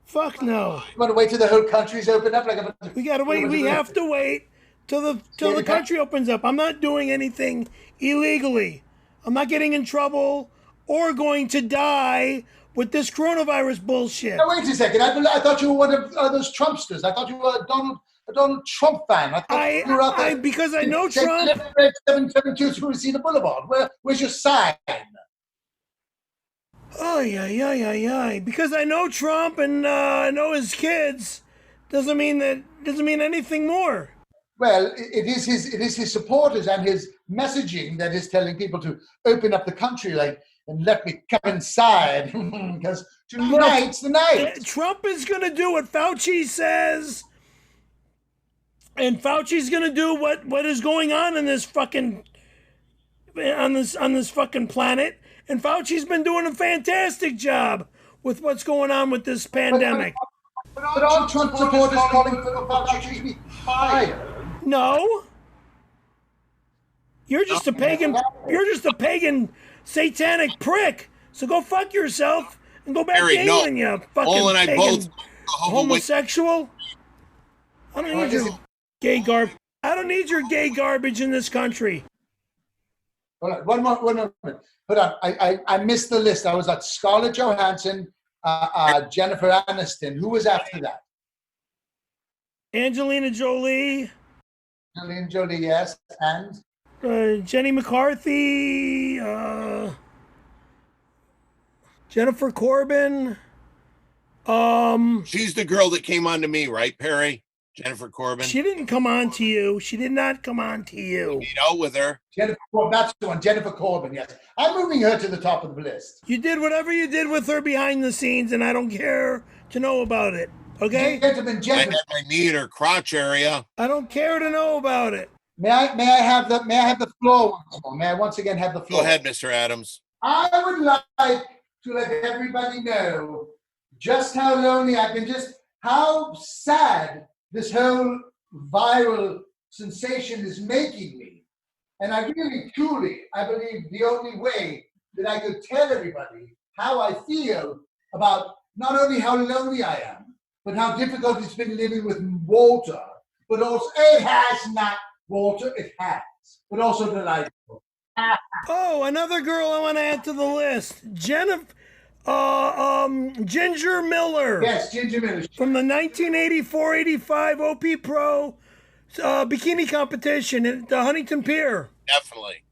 Fuck no. We're going to wait till the whole country's open up. We gotta wait. We have to wait till the country opens up. I'm not doing anything illegally. I'm not getting in trouble or going to die with this coronavirus bullshit. Now, wait a second. I thought you were one of those Trumpsters. I thought you were a Donald Trump fan. I thought you were out there. Because I know Trump. 772 through Cedar Boulevard. Where's your sign? Oh, yeah. Because I know Trump and I know his kids doesn't mean anything more. Well, it is his supporters and his messaging that is telling people to open up the country, and let me come inside, because tonight's the night. Trump is going to do what Fauci says, and Fauci's going to do what is going on in this fucking on this fucking planet. And Fauci's been doing a fantastic job with what's going on with this pandemic. But aren't Trump supporters calling for Fauci to be fired? No. You're just a pagan. You're just a pagan, satanic prick. So go fuck yourself and go back to England, you fucking Paul and I pagan both homosexual. I don't need your gay garbage. I don't need your gay garbage in this country. Hold on, one more minute. Hold on, I missed the list. I was at Scarlett Johansson, Jennifer Aniston. Who was after that? Angelina Jolie. Angelina Jolie, yes, and? Jenny McCarthy. Jennifer Corbin. She's the girl that came on to me, right, Perry? Jennifer Corbin. She didn't come on to you. She did not come on to you. You know, with her. Jennifer Corbin, that's the one. Jennifer Corbin, yes. I'm moving her to the top of the list. You did whatever you did with her behind the scenes, and I don't care to know about it. Okay? Gentlemen, I gentlemen. had my knee in her crotch area. I don't care to know about it. May I have the floor once more? May I once again have the floor? Go ahead, Mr. Adams. I would like to let everybody know just how lonely I've been, just how sad this whole viral sensation is making me. And I really, truly, I believe the only way that I could tell everybody how I feel about not only how lonely I am, but how difficult it's been living with Walter, but also, it has not, Walter, it has, but also delightful. Oh, another girl I want to add to the list. Ginger Miller. Yes, Ginger Miller. From the 1984-85 OP Pro bikini competition at the Huntington Pier. Definitely.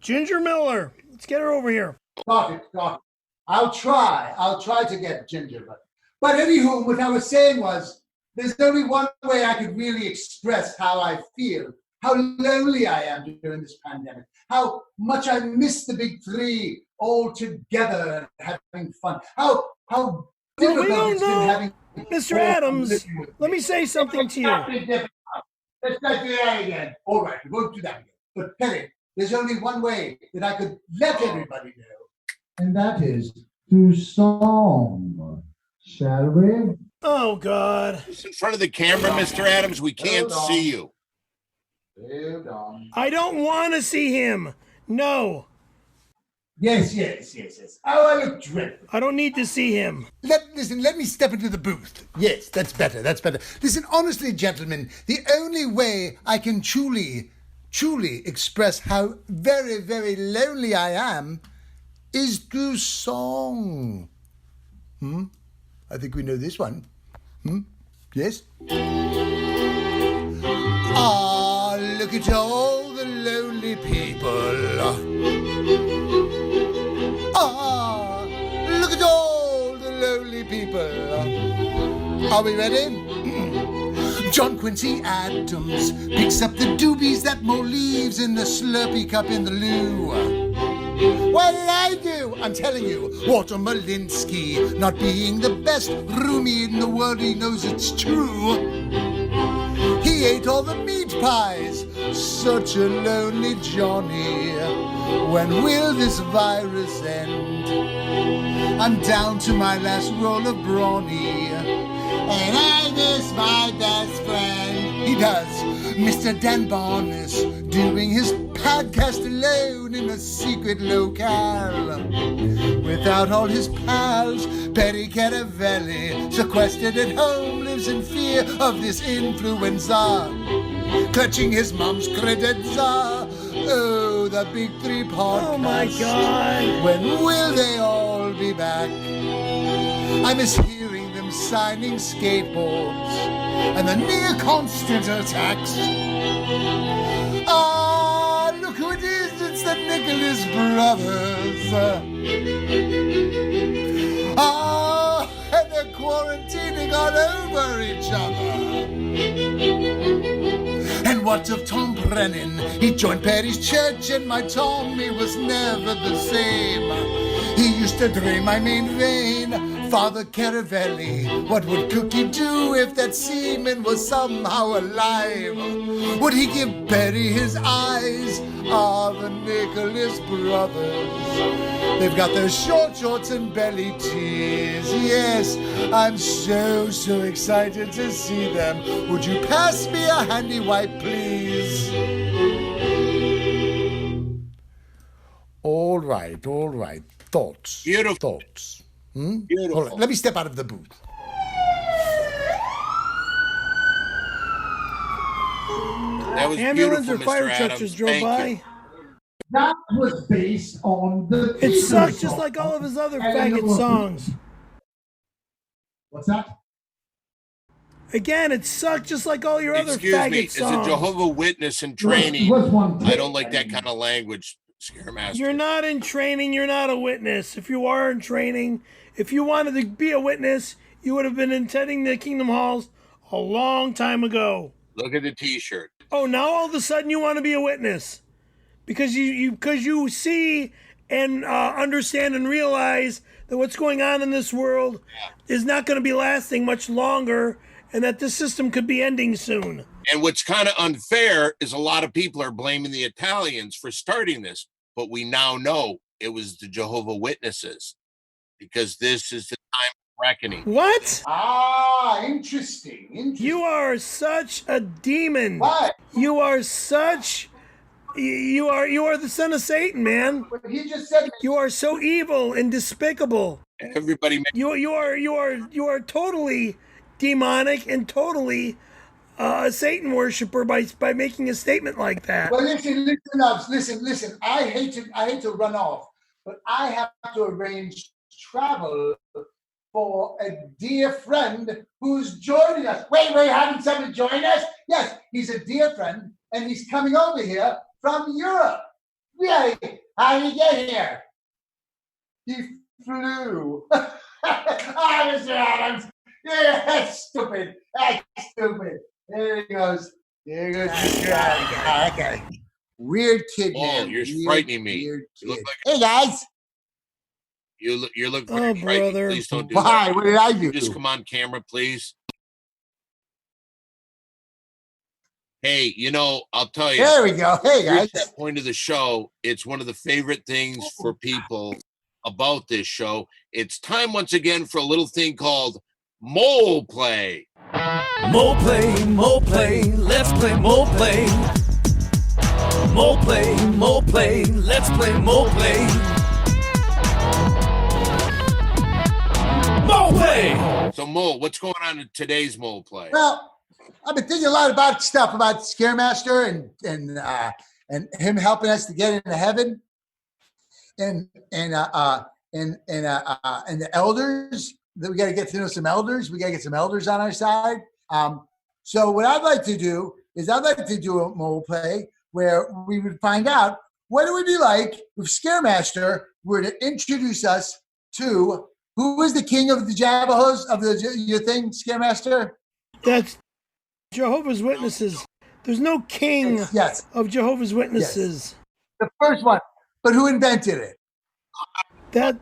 Ginger Miller. Let's get her over here. Got it. I'll try to get Ginger. But anywho, what I was saying was, there's only one way I could really express how I feel, how lonely I am during this pandemic, how much I miss the big three all together and having fun, how difficult it's been having. Mr. Adams, let me say something to you. Let's not do that again. All right, we won't do that again. But Perry, there's only one way that I could let everybody know, and that is through song. Shall we? Oh, God. Just in front of the camera, Mr. Adams, we can't see you. Hold on. I don't want to see him. No. Yes. Oh, I look dreadful. I don't need to see him. Listen, let me step into the booth. Yes, that's better. Listen, honestly, gentlemen, the only way I can truly express how very, very lonely I am is through song. I think we know this one. Yes? Ah, look at all the lonely people. Ah, look at all the lonely people. Are we ready? John Quincy Adams picks up the doobies that Mo leaves in the Slurpee cup in the loo. What'll I do? I'm telling you, Walter Malinsky, not being the best roomie in the world, he knows it's true. He ate all the meat pies, such a lonely Johnny. When will this virus end? I'm down to my last roll of brawny, and I miss my best friend. He does. Mr. Dan Barnes doing his podcast alone in a secret locale. Without all his pals, Perry Caravelli, sequestered at home, lives in fear of this influenza. Clutching his mom's credenza. Oh, the big three podcasts. Oh, my God. When will they all be back? I miss hearing them signing skateboards and the near constant attacks. Ah, look who it is, it's the Nicholas brothers. Ah, and they're quarantining all over each other. And what of Tom Brennan? He joined Perry's church and my Tommy was never the same. He used to drain my main vein. Father Caravelli, what would Cookie do if that semen was somehow alive? Would he give Perry his eyes? Ah, the Nicholas brothers. They've got their short shorts and belly tees. Yes, I'm so excited to see them. Would you pass me a handy wipe, please? All right. Thoughts. Beautiful. Thoughts. Beautiful. All right, let me step out of the booth. That was Ambulance beautiful, or fire Mr. truck Adams. just drove Thank by. you. That was based on the. It sucked just like all of his other faggot songs. What's that? Again, it sucked just like all your other Excuse faggot me, as a songs. Jehovah Witness in training, Was one I don't like that kind of language. Scaremaster. You're not in training. You're not a witness. If you are in training, if you wanted to be a witness, you would have been attending the Kingdom Halls a long time ago. Look at the T-shirt. Oh, now all of a sudden you want to be a witness because you see and understand and realize that what's going on in this world is not going to be lasting much longer, and that this system could be ending soon. And what's kind of unfair is a lot of people are blaming the Italians for starting this, but we now know it was the Jehovah Witnesses, because this is the time of reckoning. What? Ah, interesting. You are such a demon. What? You are the son of Satan, man. What he just said. You are so evil and despicable. Everybody, You are totally demonic and totally a Satan worshiper by making a statement like that. Well, listen. I hate to run off, but I have to arrange travel for a dear friend who's joining us. Wait, we're having somebody join us? Yes, he's a dear friend, and he's coming over here from Europe. Really? How did he get here? He flew. Mr. Adams. Yeah, that's stupid. That's stupid. There he goes. Mr. Adams. Okay. Weird kid, oh, man. you're Weird, frightening me. weird You look kid. like Hey, guys. you look Oh, very frightening. brother. Please don't do Why? that. What did I do? Just come on camera, please. Hey, I'll tell you. There we go. Hey, Here's guys. that point of the show. It's one of the favorite things for people about this show. It's time once again for a little thing called Mole Play. Mole play, let's play mole play. Mole play, let's play mole play. Mole play! So, Mole, what's going on in today's Mole Play? Well, I've been thinking a lot about stuff about Scaremaster and him helping us to get into heaven, and the elders that we got to get to know some elders. We got to get some elders on our side. So what I'd like to do is I'd like to do a Mole Play where we would find out what it would be like if Scaremaster were to introduce us to who is the king of the Jabahos of your thing, Scaremaster? That's Jehovah's Witnesses. There's no king Yes. of Jehovah's Witnesses. The first one. But who invented it? That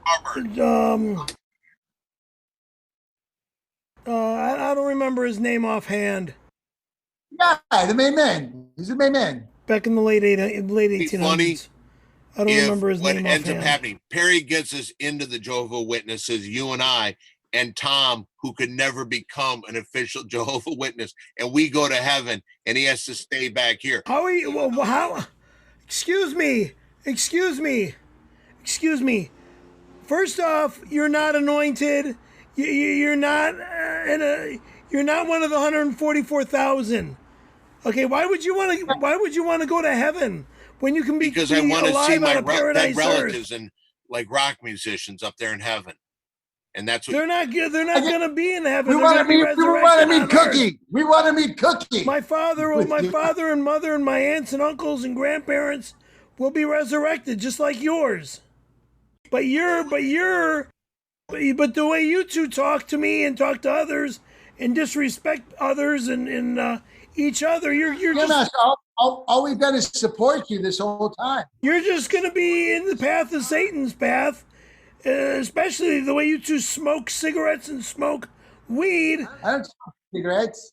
I don't remember his name offhand. Yeah, the main man. He's the main man. Back in the late Be 1800s. funny I don't remember his what name ends up offhand. happening. Perry gets us into the Jehovah Witnesses, you and I, and Tom, who could never become an official Jehovah Witness, and we go to heaven, and he has to stay back here. How are you? Well, how? Excuse me. First off, you're not anointed. You're not You're not one of the 144,000. Okay, why would you want to go to heaven when you can be Because I want to see alive my on a paradise dead earth? relatives and like rock musicians up there in heaven, and that's what They're not going to be in heaven. We They're want gonna to be meet. We want to resurrected meet on earth. Cookie. We want to meet Cookie. My father and mother and my aunts and uncles and grandparents will be resurrected just like yours. But the way you two talk to me and talk to others and disrespect others and each other, you're Yeah, just Master, all we've done is support you this whole time. you're just gonna be in the path of Satan's path, especially the way you two smoke cigarettes and smoke weed. I don't smoke cigarettes.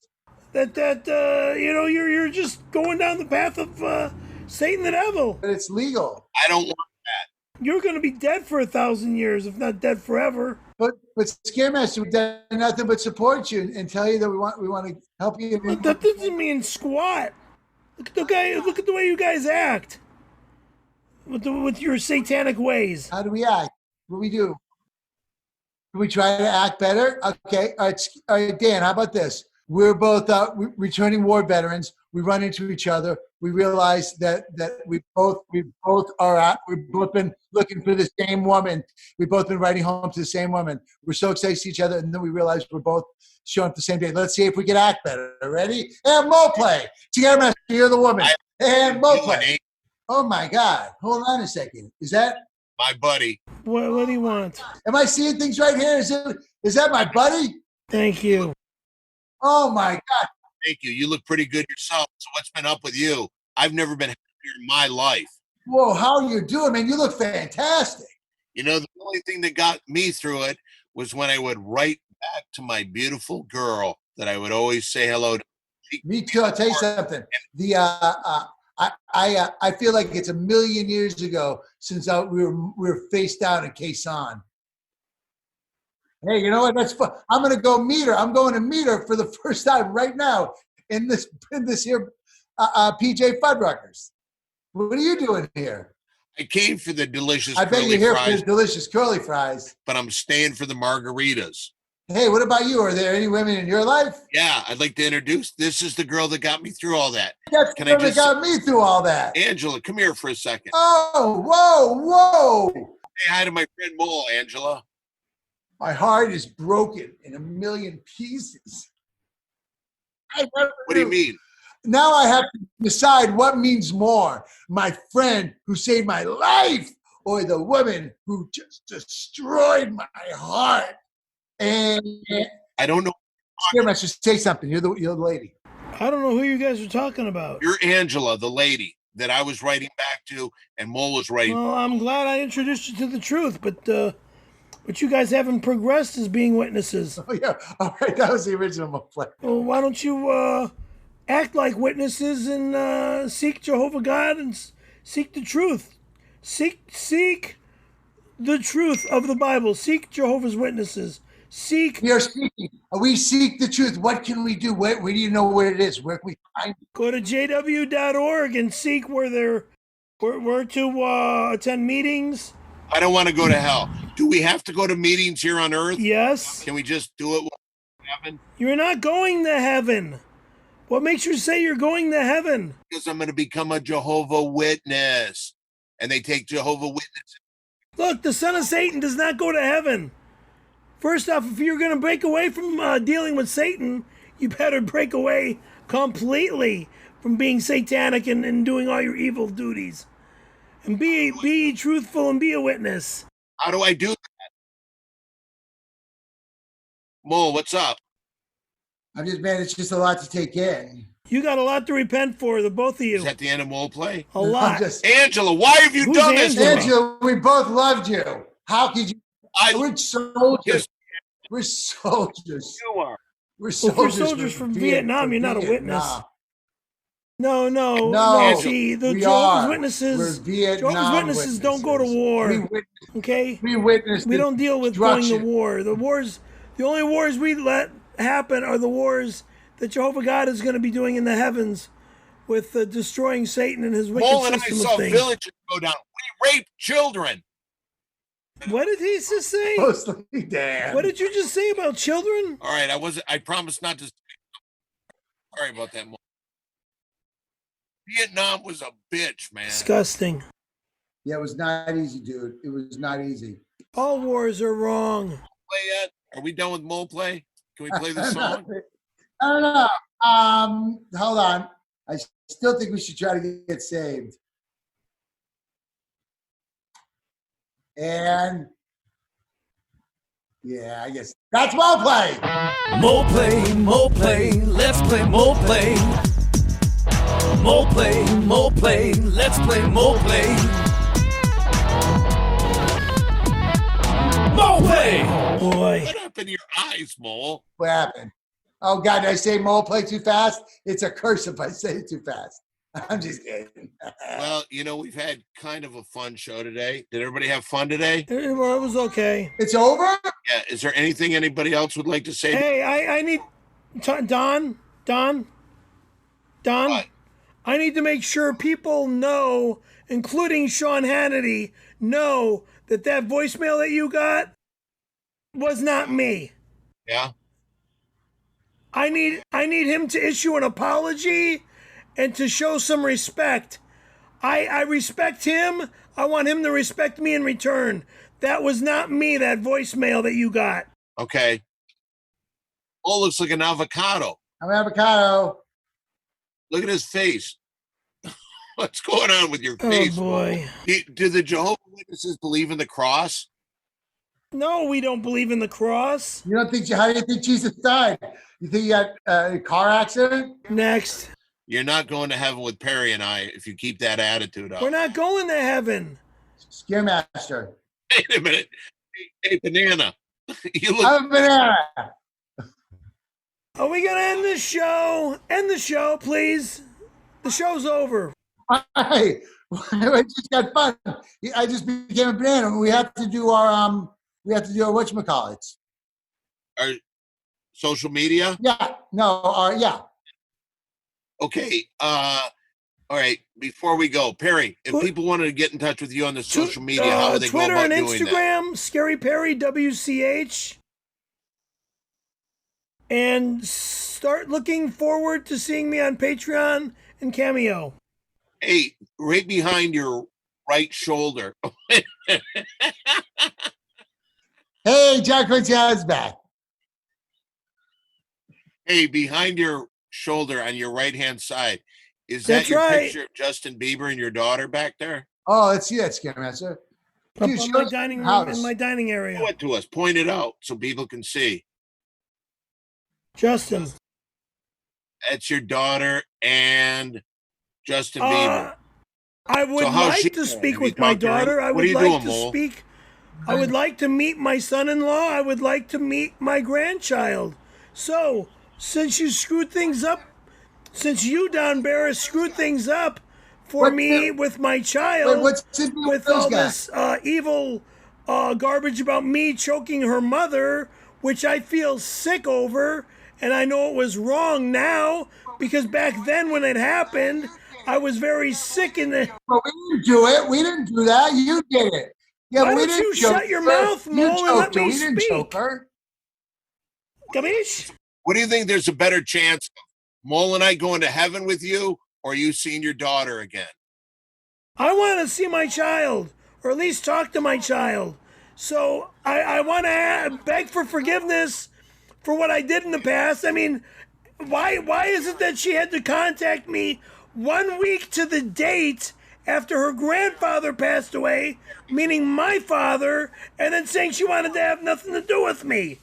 You're just going down the path of Satan the devil. But it's legal. I don't want. You're going to be dead for 1,000 years, if not dead forever. But Scaremaster, we've done nothing but support you and tell you that we want to help you. But that doesn't mean squat. Look at the way you guys act with your satanic ways. How do we act? What do we do? Do we try to act better? Okay. All right, Dan, how about this? We're both returning war veterans. We run into each other. We realize that we've both been looking for the same woman. We've both been writing home to the same woman. We're so excited to see each other, and then we realize we're both showing up the same day. Let's see if we can act better. Ready? And Mo play. Scaremaster, you're the woman. And Mo play. Oh my God. Hold on a second. Is that, My buddy. What do you want? am I seeing things right here? Is that my buddy? Thank you. Oh my God. Thank you. You look pretty good yourself. So what's been up with you? I've never been happier in my life. Whoa, how are you doing, man? You look fantastic. You know, the only thing that got me through it was when I would write back to my beautiful girl that I would always say hello to. Me too. I'll tell you something. I feel like it's a million years ago since we were face down in Quezon. Hey, you know what? That's fun. I'm gonna go meet her. I'm going to meet her for the first time right now in this here PJ Fuddruckers. What are you doing here? I came for the delicious I bet curly you're here fries, for the delicious curly fries. but I'm staying for the margaritas. Hey, what about you? Are there any women in your life? Yeah, I'd like to introduce. This is the girl that got me through all that. That's Can the I girl that just- got me through all that. Angela, come here for a second. Oh, whoa. Say hi to my friend Mole, Angela. My heart is broken in a million pieces. What do you mean? Now I have to decide what means more, my friend who saved my life or the woman who just destroyed my heart. And I don't know. here, let's just say something. You're the lady. I don't know who you guys are talking about. You're Angela, the lady that I was writing back to, and Mole was writing. Well, I'm glad I introduced you to the truth, but you guys haven't progressed as being witnesses. Oh, yeah. All right. That was the original play. Well, why don't you act like witnesses and seek Jehovah God and seek the truth? Seek the truth of the Bible. Seek Jehovah's Witnesses. We are seeking. We seek the truth. What can we do? Where do you know where it is? Where can we find it? Go to jw.org and seek where to attend meetings. I don't want to go to hell. Do we have to go to meetings here on earth? Yes. Can we just do it in heaven? You're not going to heaven. What makes you say you're going to heaven? Because I'm going to become a Jehovah Witness. And they take Jehovah Witnesses. Look, the son of Satan does not go to heaven. First off, if you're going to break away from dealing with Satan, you better break away completely from being satanic and doing all your evil duties. And be truthful and be a witness. How do I do that? Mole, what's up? I'm just, man, it's just a lot to take in. You got a lot to repent for, the both of you. Is that the end of Mole Play? A lot. I'm just, Angela, why have you Who's done this to me? Angela, we both loved you. How could you? We're Yes, soldiers. We're soldiers. you are. We're Well, soldiers, if you're soldiers from Vietnam, you're not a witness. No. No, See, the we Jehovah's are. Witnesses. We're Vietnam Jehovah's Witnesses don't go to war. Okay. We witnessed. We don't deal with going to destruction. war. The only wars we let happen are the wars that Jehovah God is going to be doing in the heavens with destroying Satan and his wicked Mole and I system saw of things. villages go down. We raped children. What did he just say? Mostly, Dan. What did you just say about children? All right, I promised not to. Sorry about that, Mole. Vietnam was a bitch, man. Disgusting. Yeah, it was not easy, dude. It was not easy. All wars are wrong. Play yet? Are we done with Mole Play? Can we play the song? I don't know. Hold on. I still think we should try to get saved. And yeah, I guess that's well played. Mo play, let's play Mo play. Mo play, let's play Mo play. Mo play! Boy. What happened to your eyes, Mole? What happened? Oh God, did I say mole play too fast? It's a curse if I say it too fast. I'm just kidding. Well, you know, we've had kind of a fun show today. Did everybody have fun today? Well, it was okay. It's over? Yeah. Is there anything anybody else would like to say? Hey, I need Don. What? I need to make sure people know, including Sean Hannity, know that voicemail that you got was not me. Yeah. I need him to issue an apology and to show some respect. I respect him. I want him to respect me in return. That was not me, that voicemail that you got. Okay. Oh, looks like an avocado. I'm avocado. Look at his face. What's going on with your Oh face? boy. Do the Jehovah's Witnesses believe in the cross? No, we don't believe in the cross. You don't think? How do you think Jesus died? You think he got a car accident? Next. You're not going to heaven with Perry and I if you keep that attitude up. We're not going to heaven. Scaremaster. Wait a minute. Hey, Banana. You look. I'm a banana. Are we gonna end the show? End the show, please. The show's over. Hey, I just got fun. I just became a banana. We have to do our whatchamacallits. Our social media? Yeah. No, yeah. Okay. All right. Before we go, Perry, if What? people wanted to get in touch with you on the social media, how would they Twitter go about and doing that? Instagram, Scary Perry WCH. And start looking forward to seeing me on Patreon and Cameo. Hey, right behind your right shoulder. Hey, John Quincy is back. Hey, behind your shoulder on your right-hand side, is that That's your right. picture of Justin Bieber and your daughter back there? Oh, let's see that, Scaremaster. Up Dude, on show my us dining the room, house. in my dining area. Show it to us. Point it out so people can see. Justin. That's your daughter and Justin Bieber. I would So how's like she to doing? speak Have you with my talked to her? daughter. I What would are you like doing, to Mole? speak. I would like to meet my son-in-law. I would like to meet my grandchild. So, since you screwed things up, since you, Don Barris, screwed things up for What me the- with my Wait, child, what's the deal with those all guys? this evil garbage about me choking her mother, which I feel sick over, and I know it was wrong now, because back then when it happened, I was very sick in the... Well, we didn't do it. We didn't do that. You did it. Yeah, Why but we don't didn't you choke shut your her. mouth, You Mole, and let choked her. me We didn't speak? choke her. Gabish? What do you think there's a better chance of Mole and I going to heaven with you or you seeing your daughter again? I want to see my child, or at least talk to my child. So I want to beg for forgiveness for what I did in the past. I mean, why is it that she had to contact me 1 week to the date after her grandfather passed away, meaning my father, and then saying she wanted to have nothing to do with me?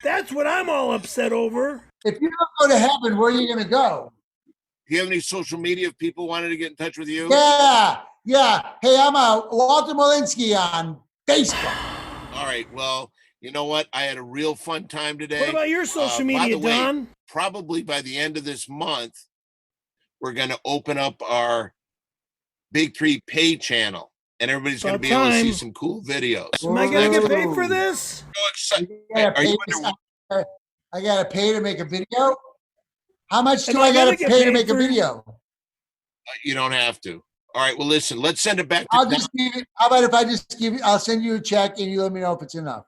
That's what I'm all upset over. If you don't go to heaven, where are you going to go? Do you have any social media if people wanted to get in touch with you? Yeah. Hey, I'm Walter Molinsky on Facebook. All right. Well, you know what? I had a real fun time today. What about your social By media, the way, Don? probably by the end of this month, we're going to open up our Big Three Pay channel, and everybody's going to be able to see About time. some cool videos. Am I going to get paid Whoa. for this? So excited. I gotta Are you pay- under- I got to pay to make a video. How much Am do I I got gonna to get pay to paid make a for- video? You don't have to. All right. Well, listen. Let's send it back to. I'll just give it. How about if I just give you? I'll send you a check and you let me know if it's enough.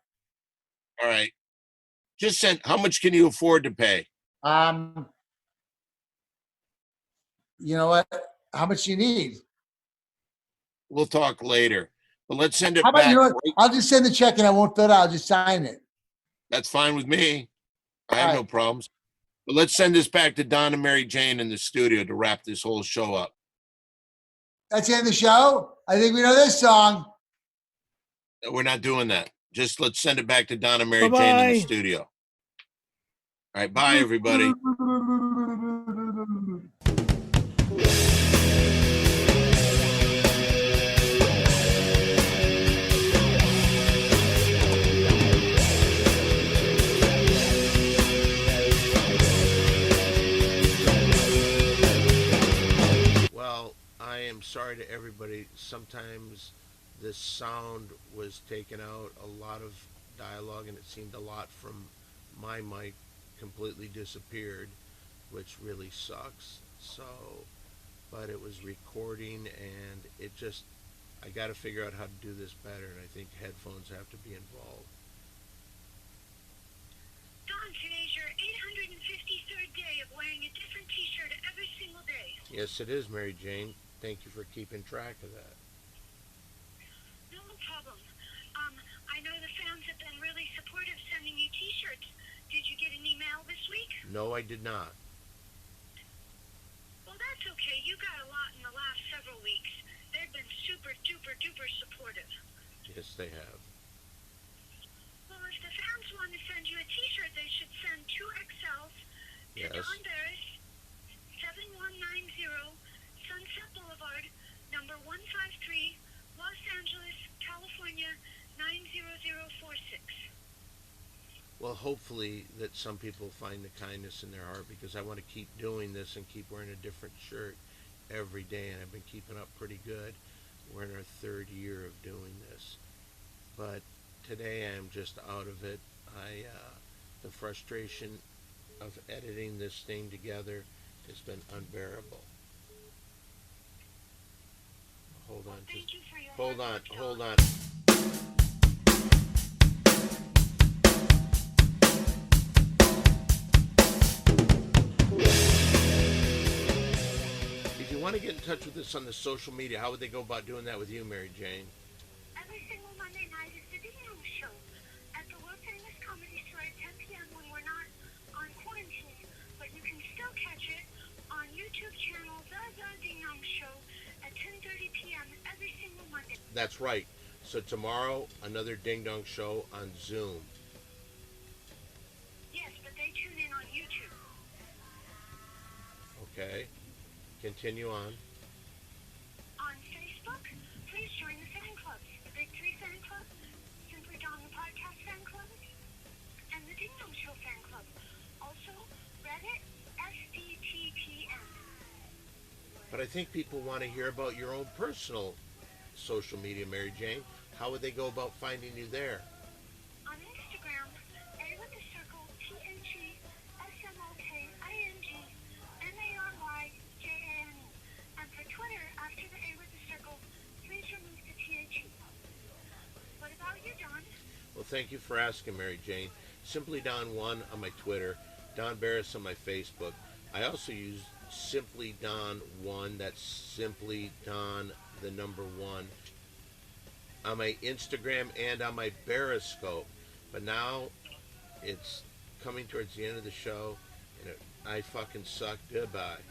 All right. Just send. How much can you afford to pay? You know what? How much you need? We'll talk later. But let's send it How about back. you know what? right- I'll just send the check and I won't fill it out. I'll just sign it. That's fine with me. I have All no right. problems. But let's send this back to Don and Mary Jane in the studio to wrap this whole show up. That's the end of the show. I think we know this song. We're not doing that. Just let's send it back to Don and Mary Jane in Bye-bye. the studio. All right. Bye, everybody. Well, I am sorry to everybody. Sometimes the sound was taken out, a lot of dialogue, and it seemed a lot from my mic completely disappeared, which really sucks. So, but it was recording, and it just, I got to figure out how to do this better, and I think headphones have to be involved. Don, today's your 853rd day of wearing a different t-shirt every single day. Yes, it is, Mary Jane. Thank you for keeping track of that. No problem. I know the fans have been really supportive sending you t-shirts. Did you get an email this week? No, I did not. Well, that's that's okay. You got a lot in the last several weeks. They've been super duper duper supportive. Yes, they have. Well, if the fans want to send you a T-shirt, they should send 2 XLs to Yes. Don Barris, 7190 Sunset Boulevard, number 153, Los Angeles, California, 90046. Well, hopefully that some people find the kindness in their heart, because I want to keep doing this and keep wearing a different shirt every day, and I've been keeping up pretty good. We're in our 3rd year of doing this. But today I'm just out of it. The frustration of editing this thing together has been unbearable. Hold on, Thank you for your hold on, hard work, hold John. on. If you want to get in touch with us on the social media, how would they go about doing that with you, Mary Jane? Every single Monday night is the Ding Dong Show at the World Famous Comedy Store at 10 p.m. when we're not on quarantine. But you can still catch it on YouTube channel The Ding Dong Show at 10:30 p.m. every single Monday. That's right. So tomorrow, another Ding Dong Show on Zoom. Yes, but they tune in on YouTube. Okay. Continue on. On Facebook, please join the fan clubs. The Big 3 fan club, Simply Don the Podcast fan club, and the Ding Dong Show fan club. Also, Reddit, SDTTN. But I think people want to hear about your own personal social media, Mary Jane. How would they go about finding you there? On Instagram, A with the circle, THESMOKINGMARYJANE. And for Twitter, after the A with the circle, please remove the THE. What about you, Don? Well, thank you for asking, Mary Jane. Simply Don1 on my Twitter, Don Barris on my Facebook. I also use Simply Don1, that's Simply Don, the number 1, on my Instagram and on my Periscope. But now it's coming towards the end of the show, and I fucking suck. Goodbye.